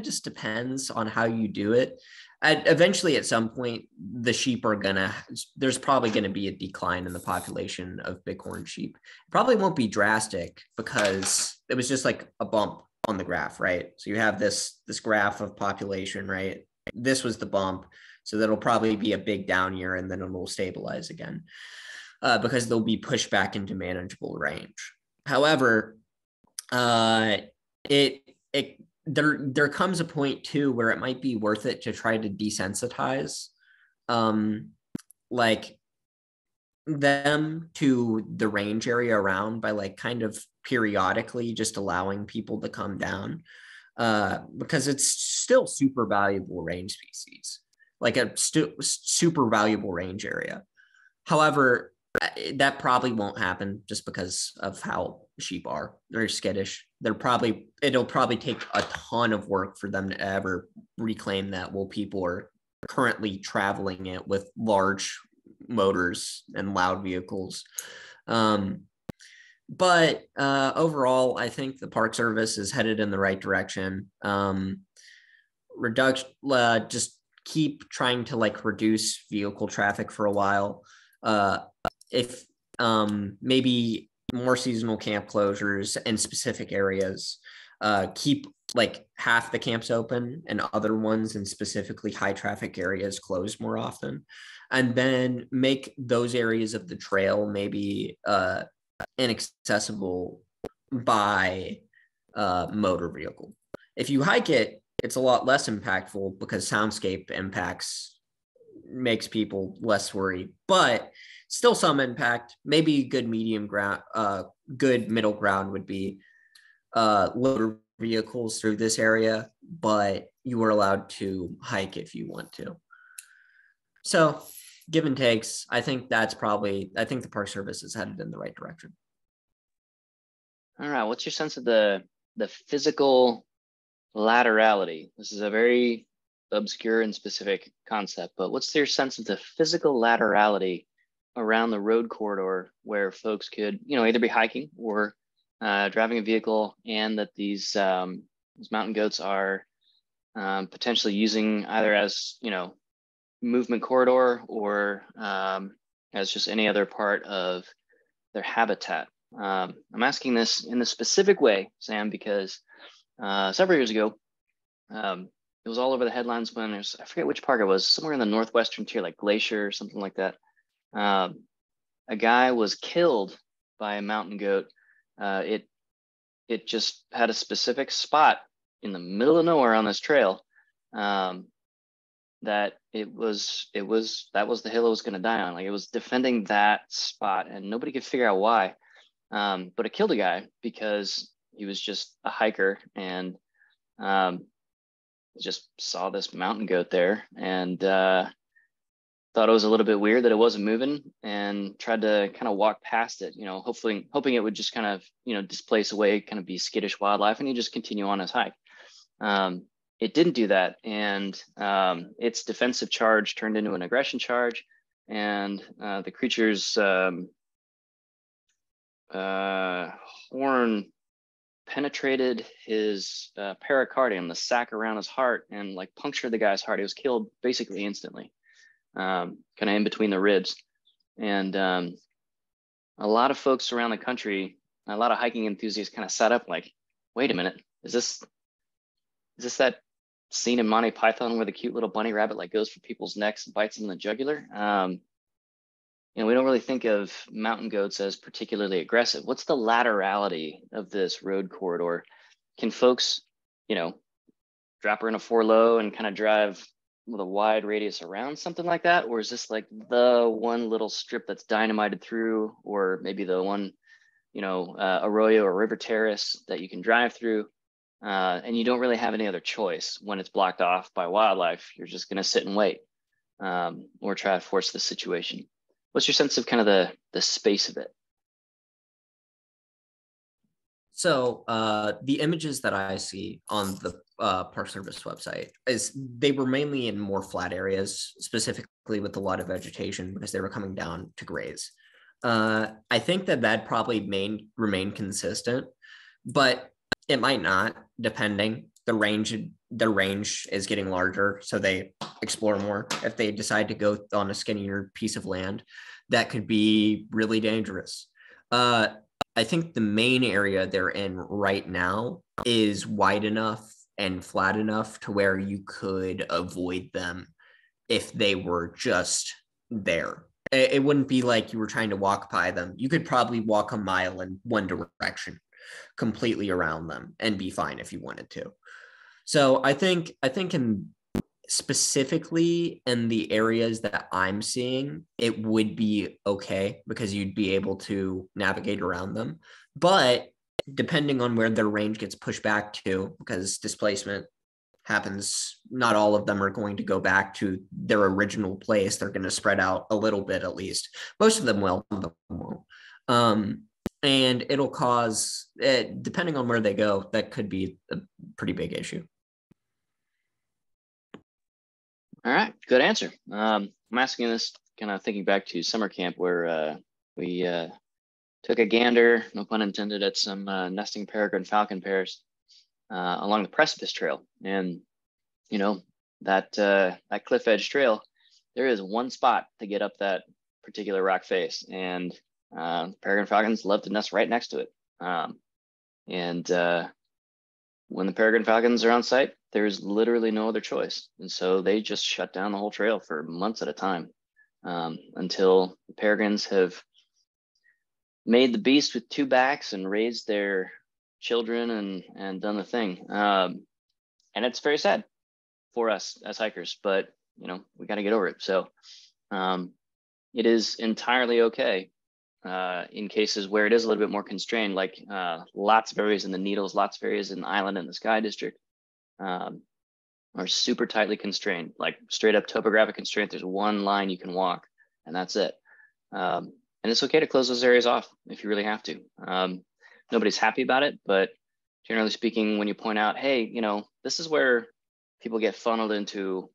just depends on how you do it. Eventually, at some point, the sheep there's probably going to be a decline in the population of bighorn sheep. It probably won't be drastic because it was just like a bump on the graph, right? So you have this graph of population, right? This was the bump. So that'll probably be a big down year and then it will stabilize again because they'll be pushed back into manageable range. However, there comes a point too where it might be worth it to try to desensitize like them to the range area around by like kind of periodically just allowing people to come down because it's still super valuable range species, like a super valuable range area. However, that probably won't happen just because of how sheep are. They're skittish. It'll probably take a ton of work for them to ever reclaim that while people are currently traveling it with large motors and loud vehicles. But overall, I think the Park Service is headed in the right direction. Just keep trying to like reduce vehicle traffic for a while. If maybe more seasonal camp closures in specific areas, keep like half the camps open and other ones in specifically high traffic areas closed more often, and then make those areas of the trail maybe inaccessible by motor vehicle. If you hike it, it's a lot less impactful because soundscape impacts makes people less worried, but still some impact. Maybe good good middle ground would be loader vehicles through this area, but you are allowed to hike if you want to. So give and takes. I think the Park Service is headed in the right direction. All right. What's your sense of the physical laterality. This is a very obscure and specific concept, but what's your sense of the physical laterality around the road corridor where folks could, either be hiking or driving a vehicle, and that these mountain goats are potentially using either as, movement corridor or as just any other part of their habitat. I'm asking this in the specific way, Sam, because several years ago, it was all over the headlines when I forget which park it was, somewhere in the northwestern tier, like Glacier or something like that. A guy was killed by a mountain goat. It just had a specific spot in the middle of nowhere on this trail that was the hill it was going to die on. Like, it was defending that spot, and nobody could figure out why. But it killed a guy because he was just a hiker and just saw this mountain goat there, and thought it was a little bit weird that it wasn't moving, and tried to kind of walk past it, hoping it would just kind of, displace away, kind of be skittish wildlife, and he just continue on his hike. It didn't do that, and its defensive charge turned into an aggression charge, and the creature's horn penetrated his pericardium, the sac around his heart, and like punctured the guy's heart. He was killed basically instantly, kind of in between the ribs. And a lot of folks around the country, a lot of hiking enthusiasts kind of sat up like, wait a minute, is this that scene in Monty Python where the cute little bunny rabbit like goes for people's necks and bites them in the jugular? We don't really think of mountain goats as particularly aggressive. What's the laterality of this road corridor? Can folks, drop her in a 4-low and kind of drive with a wide radius around something like that? Or is this like the one little strip that's dynamited through, or maybe the one, arroyo or river terrace that you can drive through? And you don't really have any other choice when it's blocked off by wildlife. You're just going to sit and wait, or try to force the situation. What's your sense of kind of the space of it? So the images that I see on the Park Service website they were mainly in more flat areas, specifically with a lot of vegetation, because they were coming down to graze. I think that probably remain consistent, but it might not, depending. The range is getting larger, so they explore more. If they decide to go on a skinnier piece of land, that could be really dangerous. I think the main area they're in right now is wide enough and flat enough to where you could avoid them if they were just there. It wouldn't be like you were trying to walk by them. You could probably walk a mile in one direction completely around them and be fine if you wanted to. So I think specifically in the areas that I'm seeing, it would be okay because you'd be able to navigate around them. But depending on where their range gets pushed back to, because displacement happens, not all of them are going to go back to their original place. They're going to spread out a little bit, at least. Most of them will, some of them won't. And it'll cause, depending on where they go, that could be a pretty big issue. All right, good answer. I'm asking this kind of thinking back to summer camp where we took a gander, no pun intended, at some nesting peregrine falcon pairs along the precipice trail. And, that cliff edge trail, there is one spot to get up that particular rock face. And peregrine falcons love to nest right next to it. When the peregrine falcons are on site, there's literally no other choice. And so they just shut down the whole trail for months at a time until the peregrines have made the beast with 2 backs and raised their children and done the thing. And it's very sad for us as hikers, but we got to get over it. So it is entirely okay in cases where it is a little bit more constrained, like lots of areas in the Needles, lots of areas in the Island and the Sky District are super tightly constrained, like straight up topographic constraint. There's one line you can walk and that's it. And it's okay to close those areas off if you really have to. Nobody's happy about it, but generally speaking, when you point out, hey, this is where people get funneled into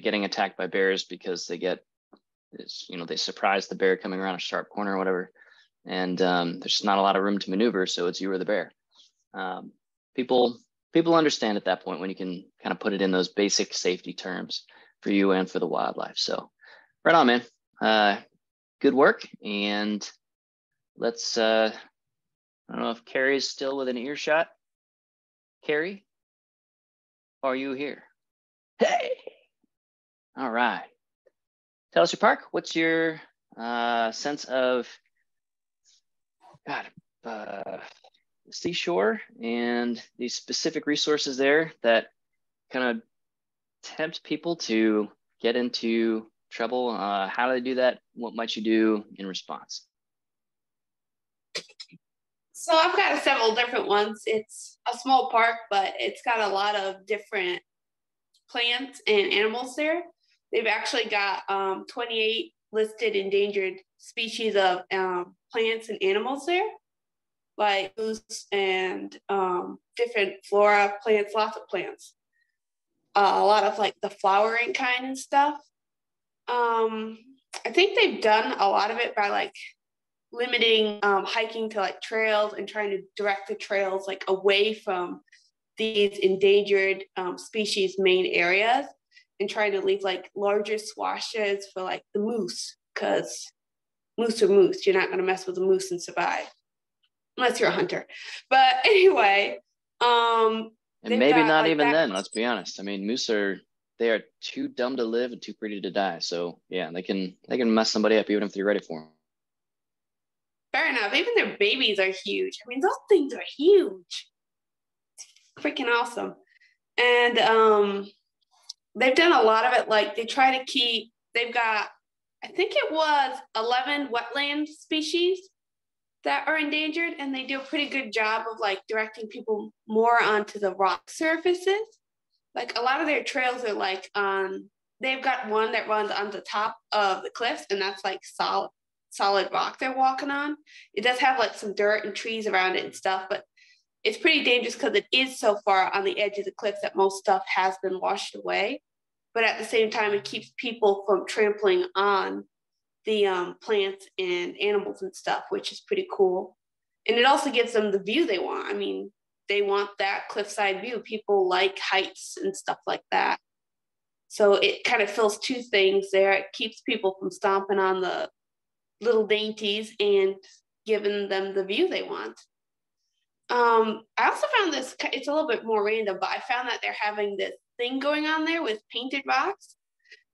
getting attacked by bears because they they surprise the bear coming around a sharp corner or whatever. And there's just not a lot of room to maneuver. So it's you or the bear. People understand at that point when you can kind of put it in those basic safety terms for you and for the wildlife. So right on, man. Good work. And let's, I don't know if Carrie's still within earshot. Carrie, are you here? Hey. All right. Tell us your park. What's your sense of seashore and the specific resources there that kind of tempt people to get into trouble? How do they do that? What might you do in response? So I've got several different ones. It's a small park, but it's got a lot of different plants and animals there. They've actually got 28 listed endangered species of plants and animals there, like moose and different flora plants, lots of plants. A lot of like the flowering kind and stuff. I think they've done a lot of it by like limiting hiking to like trails and trying to direct the trails like away from these endangered species main areas and trying to leave like larger swashes for like the moose, because moose are moose. You're not going to mess with a moose and survive unless you're a hunter. But anyway, and maybe not like even then, let's be honest. I mean, moose they are too dumb to live and too pretty to die. So yeah, they can mess somebody up even if they're ready for them. Fair enough. Even their babies are huge. I mean, those things are huge. It's freaking awesome. And they've done a lot of it. Like they try to keep, they've got, I think it was 11 wetland species that are endangered, and they do a pretty good job of like directing people more onto the rock surfaces. Like a lot of their trails are like they've got one that runs on the top of the cliffs, and that's like solid rock they're walking on. It does have like some dirt and trees around it and stuff, but it's pretty dangerous because it is so far on the edge of the cliffs that most stuff has been washed away. But at the same time, it keeps people from trampling on the plants and animals and stuff, which is pretty cool. And it also gives them the view they want. I mean, they want that cliffside view. People like heights and stuff like that. So it kind of fills two things there. It keeps people from stomping on the little dainties and giving them the view they want. I also found this, it's a little bit more random, but I found that they're having this thing going on there with painted rocks.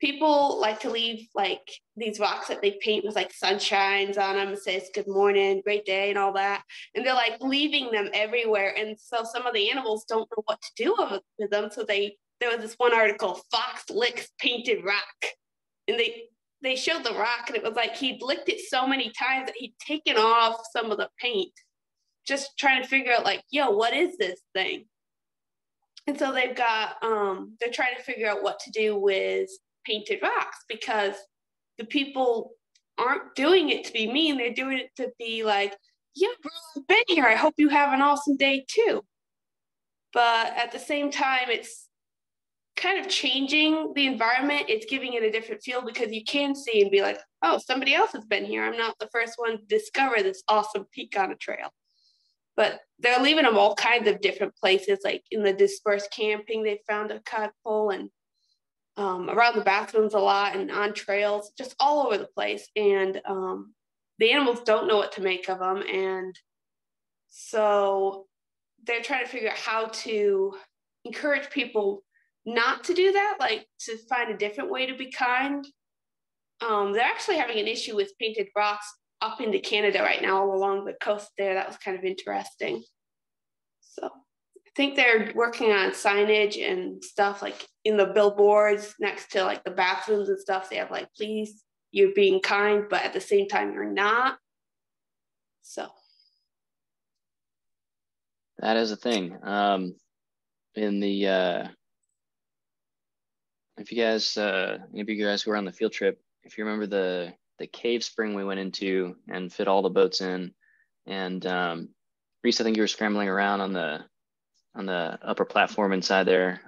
People like to leave like these rocks that they paint with like sunshines on them and says good morning, great day, and all that. And they're like leaving them everywhere. And so some of the animals don't know what to do with them. So there was this one article, Fox licks painted rock. And they showed the rock, and it was like he'd licked it so many times that he'd taken off some of the paint, just trying to figure out like, yo, what is this thing? And so they've got, they're trying to figure out what to do with painted rocks, because the people aren't doing it to be mean. They're doing it to be like, yeah, bro, I've been here. I hope you have an awesome day too. But at the same time, it's kind of changing the environment. It's giving it a different feel, because you can see and be like, oh, somebody else has been here. I'm not the first one to discover this awesome peak on a trail. But they're leaving them all kinds of different places, like in the dispersed camping, they found a cudpole, and around the bathrooms a lot, and on trails, just all over the place. And the animals don't know what to make of them. And so they're trying to figure out how to encourage people not to do that, like to find a different way to be kind. They're actually having an issue with painted rocks up into Canada right now, all along the coast there. That was kind of interesting. So I think they're working on signage and stuff like in the billboards next to like the bathrooms and stuff. They have like, please, you're being kind, but at the same time, you're not. So that is a thing. In the if you guys any of you guys who were on the field trip, if you remember the cave spring we went into and fit all the boats in, and Reese, I think you were scrambling around on the on the upper platform inside there.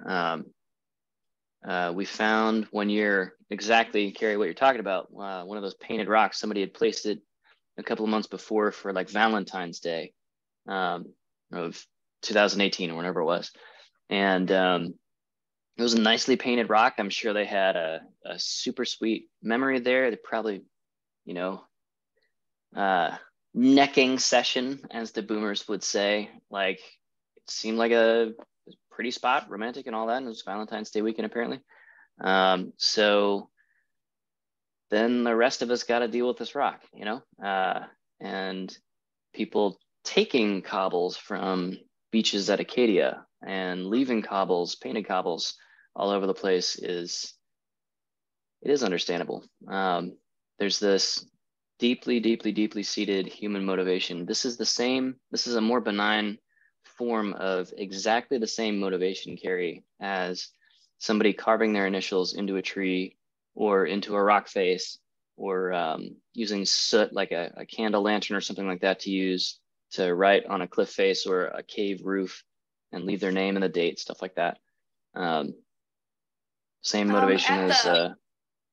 We found one year exactly, Carrie, what you're talking about. One of those painted rocks. Somebody had placed it a couple of months before for like Valentine's Day of 2018 or whenever it was, and it was a nicely painted rock. I'm sure they had a super sweet memory there. They probably, you know, necking session, as the boomers would say. Like, it seemed like a pretty spot, romantic and all that. And it was Valentine's Day weekend, apparently. So then the rest of us got to deal with this rock, you know, and people taking cobbles from beaches at Acadia and leaving cobbles, painted cobbles all over the place is understandable. There's this deeply seated human motivation. This is a more benign form of exactly the same motivation, Carrie, as somebody carving their initials into a tree or into a rock face, or using soot like a candle lantern or something like that to use to write on a cliff face or a cave roof and leave their name and the date, stuff like that. Same motivation as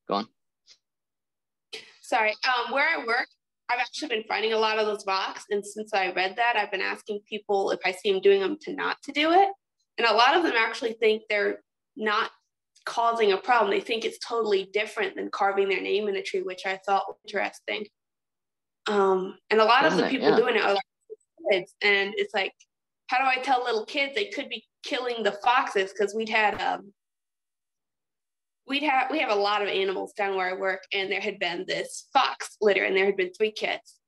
go on. Sorry, where I work, I've actually been finding a lot of those rocks, and since I read that, I've been asking people if I see them doing them not to do it, and a lot of them actually think they're not causing a problem. They think it's totally different than carving their name in a tree, which I thought was interesting. And a lot of the people doing it are like kids, and it's like, how do I tell little kids they could be killing the foxes? Because we have a lot of animals down where I work, and there had been this fox litter, and there had been 3 kits,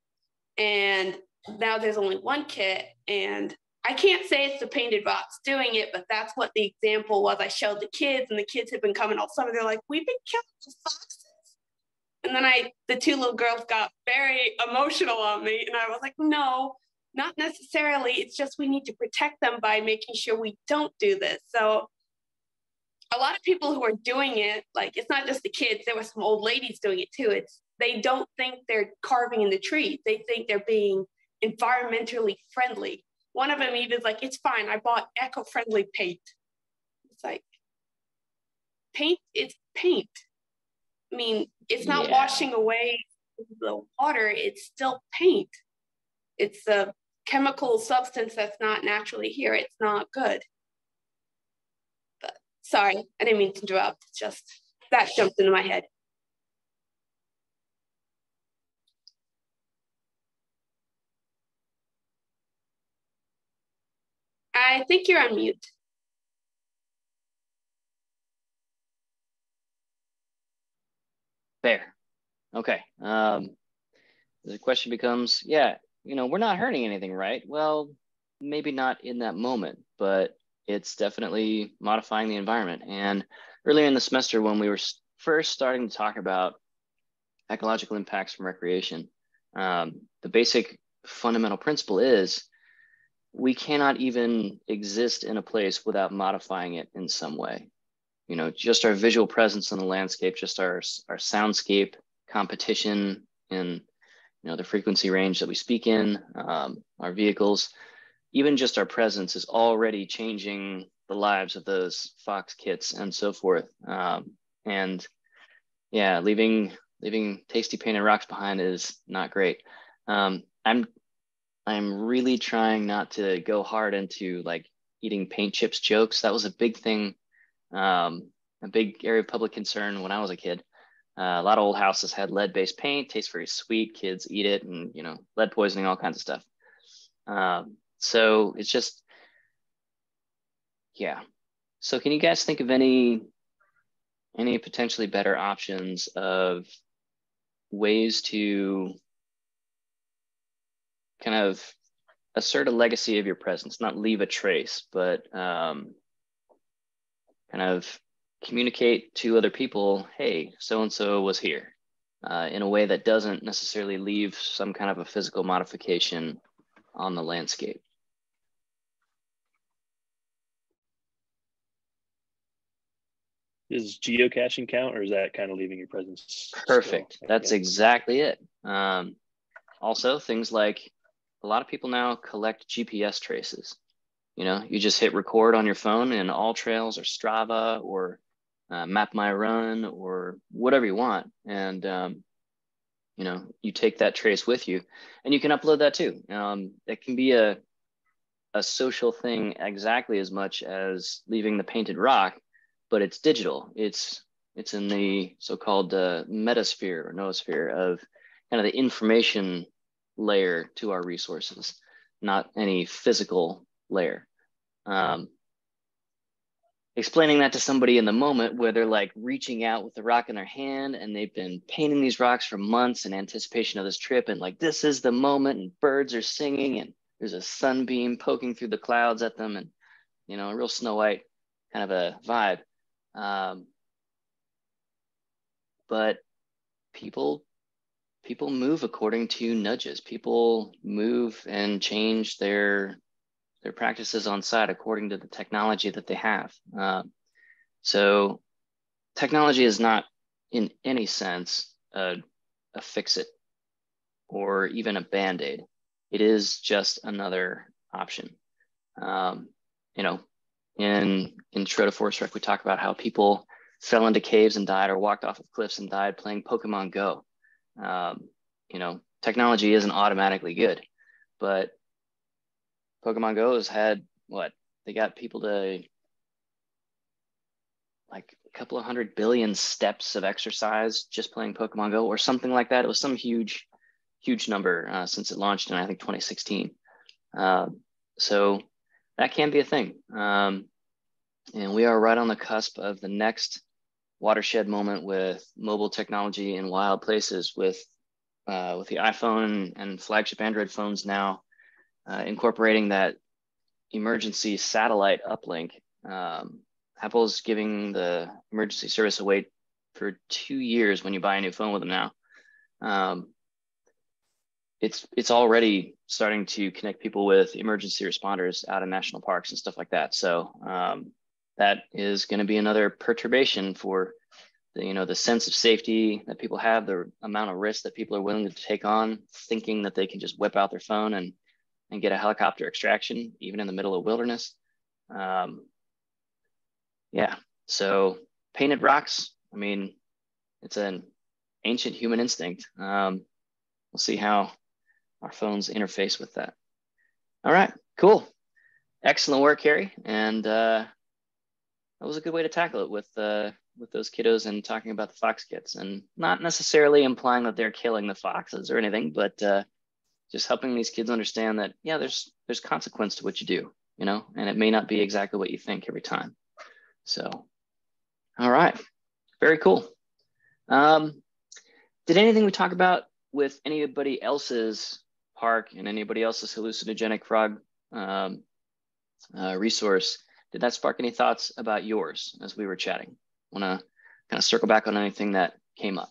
and now there's only 1 kit, and I can't say it's the painted rocks doing it, but that's what the example was. I showed the kids, and the kids had been coming all summer. They're like, we've been killing the foxes. And then the 2 little girls got very emotional on me, and I was like, no, not necessarily. It's just we need to protect them by making sure we don't do this. So a lot of people who are doing it, like, it's not just the kids. There were some old ladies doing it too. They don't think they're carving in the tree. They think they're being environmentally friendly. One of them even is like, it's fine, I bought eco-friendly paint. It's like, paint is paint. I mean, it's not washing away the water, it's still paint. It's a chemical substance that's not naturally here. It's not good. But sorry, I didn't mean to interrupt. It's just that jumped into my head. I think you're on mute. Fair. Okay. The question becomes, we're not hurting anything, right? Well, maybe not in that moment, but it's definitely modifying the environment. And earlier in the semester, when we were first starting to talk about ecological impacts from recreation, the basic fundamental principle is we cannot even exist in a place without modifying it in some way. You know, just our visual presence in the landscape, just our soundscape competition in, the frequency range that we speak in, our vehicles, even just our presence is already changing the lives of those fox kits and so forth. And yeah, leaving tasty painted rocks behind is not great. I'm really trying not to go hard into like eating paint chips jokes. That was a big thing, a big area of public concern when I was a kid. A lot of old houses had lead-based paint, tastes very sweet, kids eat it, and lead poisoning, all kinds of stuff. So it's just, yeah. So can you guys think of any potentially better options of ways to kind of assert a legacy of your presence, not leave a trace, but kind of communicate to other people, hey, so-and-so was here, in a way that doesn't necessarily leave some kind of a physical modification on the landscape? Does geocaching count, or is that kind of leaving your presence? Perfect. Still? That's exactly it. Also, things like a lot of people now collect GPS traces. You know, you just hit record on your phone in All Trails or Strava or Map My Run or whatever you want. And, you know, you take that trace with you and you can upload that too. It can be a social thing exactly as much as leaving the painted rock, but it's digital. It's in the so-called metasphere or noosphere of kind of the information layer to our resources, not any physical layer. Explaining that to somebody in the moment where they're like reaching out with the rock in their hand and they've been painting these rocks for months in anticipation of this trip, and like, this is the moment, and birds are singing and there's a sunbeam poking through the clouds at them, and, you know, a real Snow White kind of a vibe. But people move according to nudges. People move and change their practices on site according to the technology that they have. So technology is not in any sense a fix-it or even a Band-Aid. It is just another option. You know, in Intro to Forest Rec, we talk about how people fell into caves and died, or walked off of cliffs and died playing Pokemon Go. You know, technology isn't automatically good, but Pokemon Go has had what? They got people to like a couple of 100 billion steps of exercise just playing Pokemon Go or something like that. It was some huge number since it launched in, I think, 2016. So that can be a thing. And we are right on the cusp of the next watershed moment with mobile technology in wild places, with the iPhone and flagship Android phones now incorporating that emergency satellite uplink. Apple's giving the emergency service away for 2 years when you buy a new phone with them now. It's already starting to connect people with emergency responders out in national parks and stuff like that. So that is going to be another perturbation for the sense of safety that people have, the amount of risk that people are willing to take on, thinking that they can just whip out their phone and get a helicopter extraction, even in the middle of wilderness. Yeah, so painted rocks, I mean, it's an ancient human instinct. We'll see how our phones interface with that. All right, cool. Excellent work, Carrie. And that was a good way to tackle it with those kiddos and talking about the fox kids, and not necessarily implying that they're killing the foxes or anything, but just helping these kids understand that, yeah, there's consequence to what you do, you know, and it may not be exactly what you think every time. So, all right, very cool. Did anything we talk about with anybody else's park and anybody else's hallucinogenic frog resource, did that spark any thoughts about yours as we were chatting? Want to kind of circle back on anything that came up?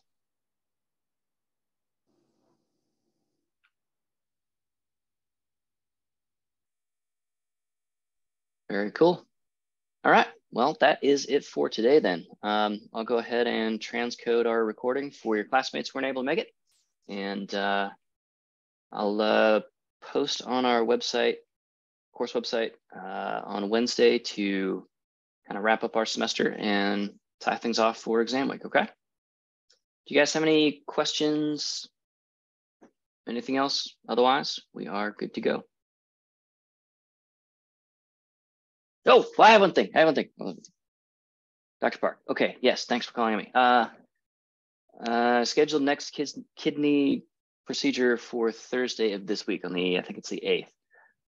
Very cool. All right. Well, that is it for today then. I'll go ahead and transcode our recording for your classmates who weren't able to make it. And I'll post on our website, course website, on Wednesday to kind of wrap up our semester and tie things off for exam week, okay? Do you guys have any questions? Anything else? Otherwise, we are good to go. Oh, well, I have one thing. Dr. Park. Okay, yes, thanks for calling me. Scheduled next kidney procedure for Thursday of this week on I think it's the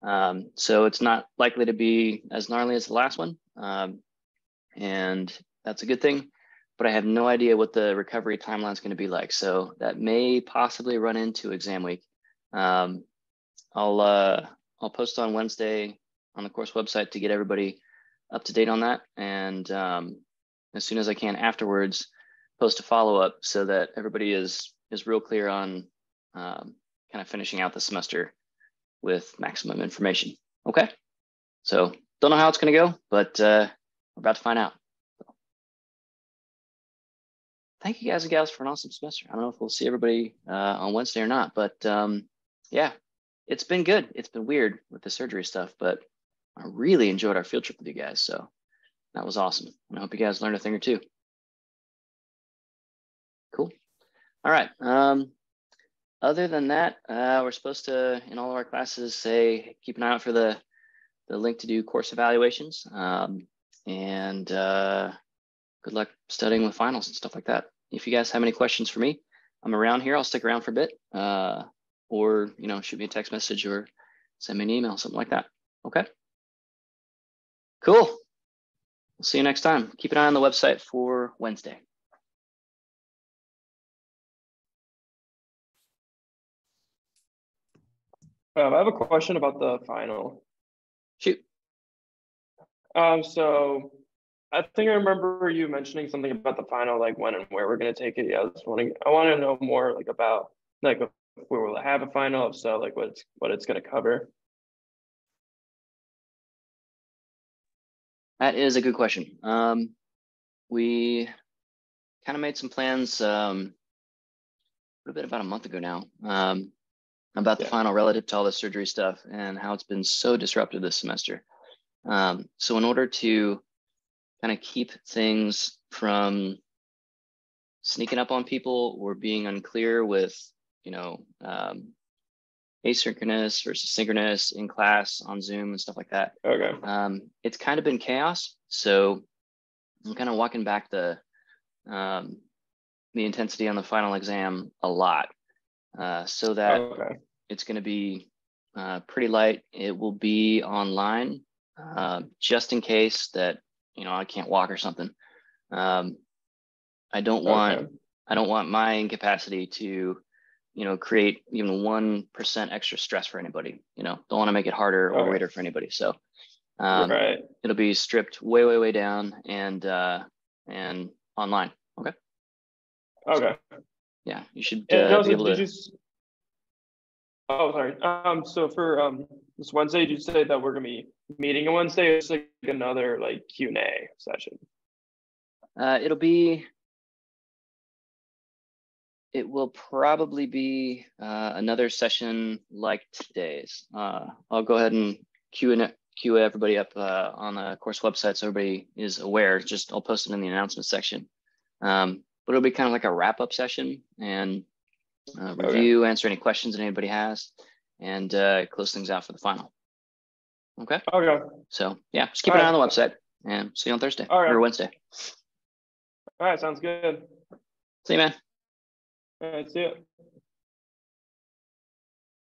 8th. So it's not likely to be as gnarly as the last one. And that's a good thing, but I have no idea what the recovery timeline is going to be like. So that may possibly run into exam week. I'll post on Wednesday on the course website to get everybody up to date on that. And as soon as I can afterwards, post a follow-up so that everybody is real clear on kind of finishing out the semester with maximum information. Okay. So don't know how it's going to go, but we're about to find out. So, thank you guys and gals for an awesome semester. I don't know if we'll see everybody on Wednesday or not, but yeah, it's been good. It's been weird with the surgery stuff, but I really enjoyed our field trip with you guys. So that was awesome. And I hope you guys learned a thing or two. Cool. All right. Other than that, we're supposed to, in all of our classes, say, keep an eye out for the link to do course evaluations. And good luck studying with finals and stuff like that. If you guys have any questions for me, I'm around here. I'll stick around for a bit. Or, shoot me a text message or send me an email, something like that. Okay. Cool. We'll see you next time. Keep an eye on the website for Wednesday. I have a question about the final. Shoot. So I think I remember you mentioning something about the final, like when and where we're going to take it. Yeah, I want to know more like about like if we will have a final, if so, like what it's going to cover. That is a good question. We kind of made some plans a bit about a month ago now about the final relative to all the surgery stuff and how it's been so disruptive this semester. So in order to kind of keep things from sneaking up on people or being unclear with, asynchronous versus synchronous in class on Zoom and stuff like that. Okay. It's kind of been chaos. So I'm kind of walking back the intensity on the final exam a lot so that it's going to be pretty light. It will be online just in case that, I can't walk or something. I don't want my incapacity to, create even 1% extra stress for anybody. Don't want to make it harder or weirder for anybody. So it'll be stripped way, way, way down and online. Okay. Okay. Yeah, you should be able to. Oh, sorry. So for this Wednesday, did you say that we're gonna be meeting on Wednesday? It's like another like Q&A session. It will probably be another session like today's. I'll go ahead and queue everybody up on the course website so everybody is aware. I'll post it in the announcement section. But it'll be kind of like a wrap-up session and review, answer any questions that anybody has, and close things out for the final. Okay. Okay. So yeah, just keep an eye on the website and see you on Thursday or Wednesday. All right, sounds good. See you, man. All right, see you.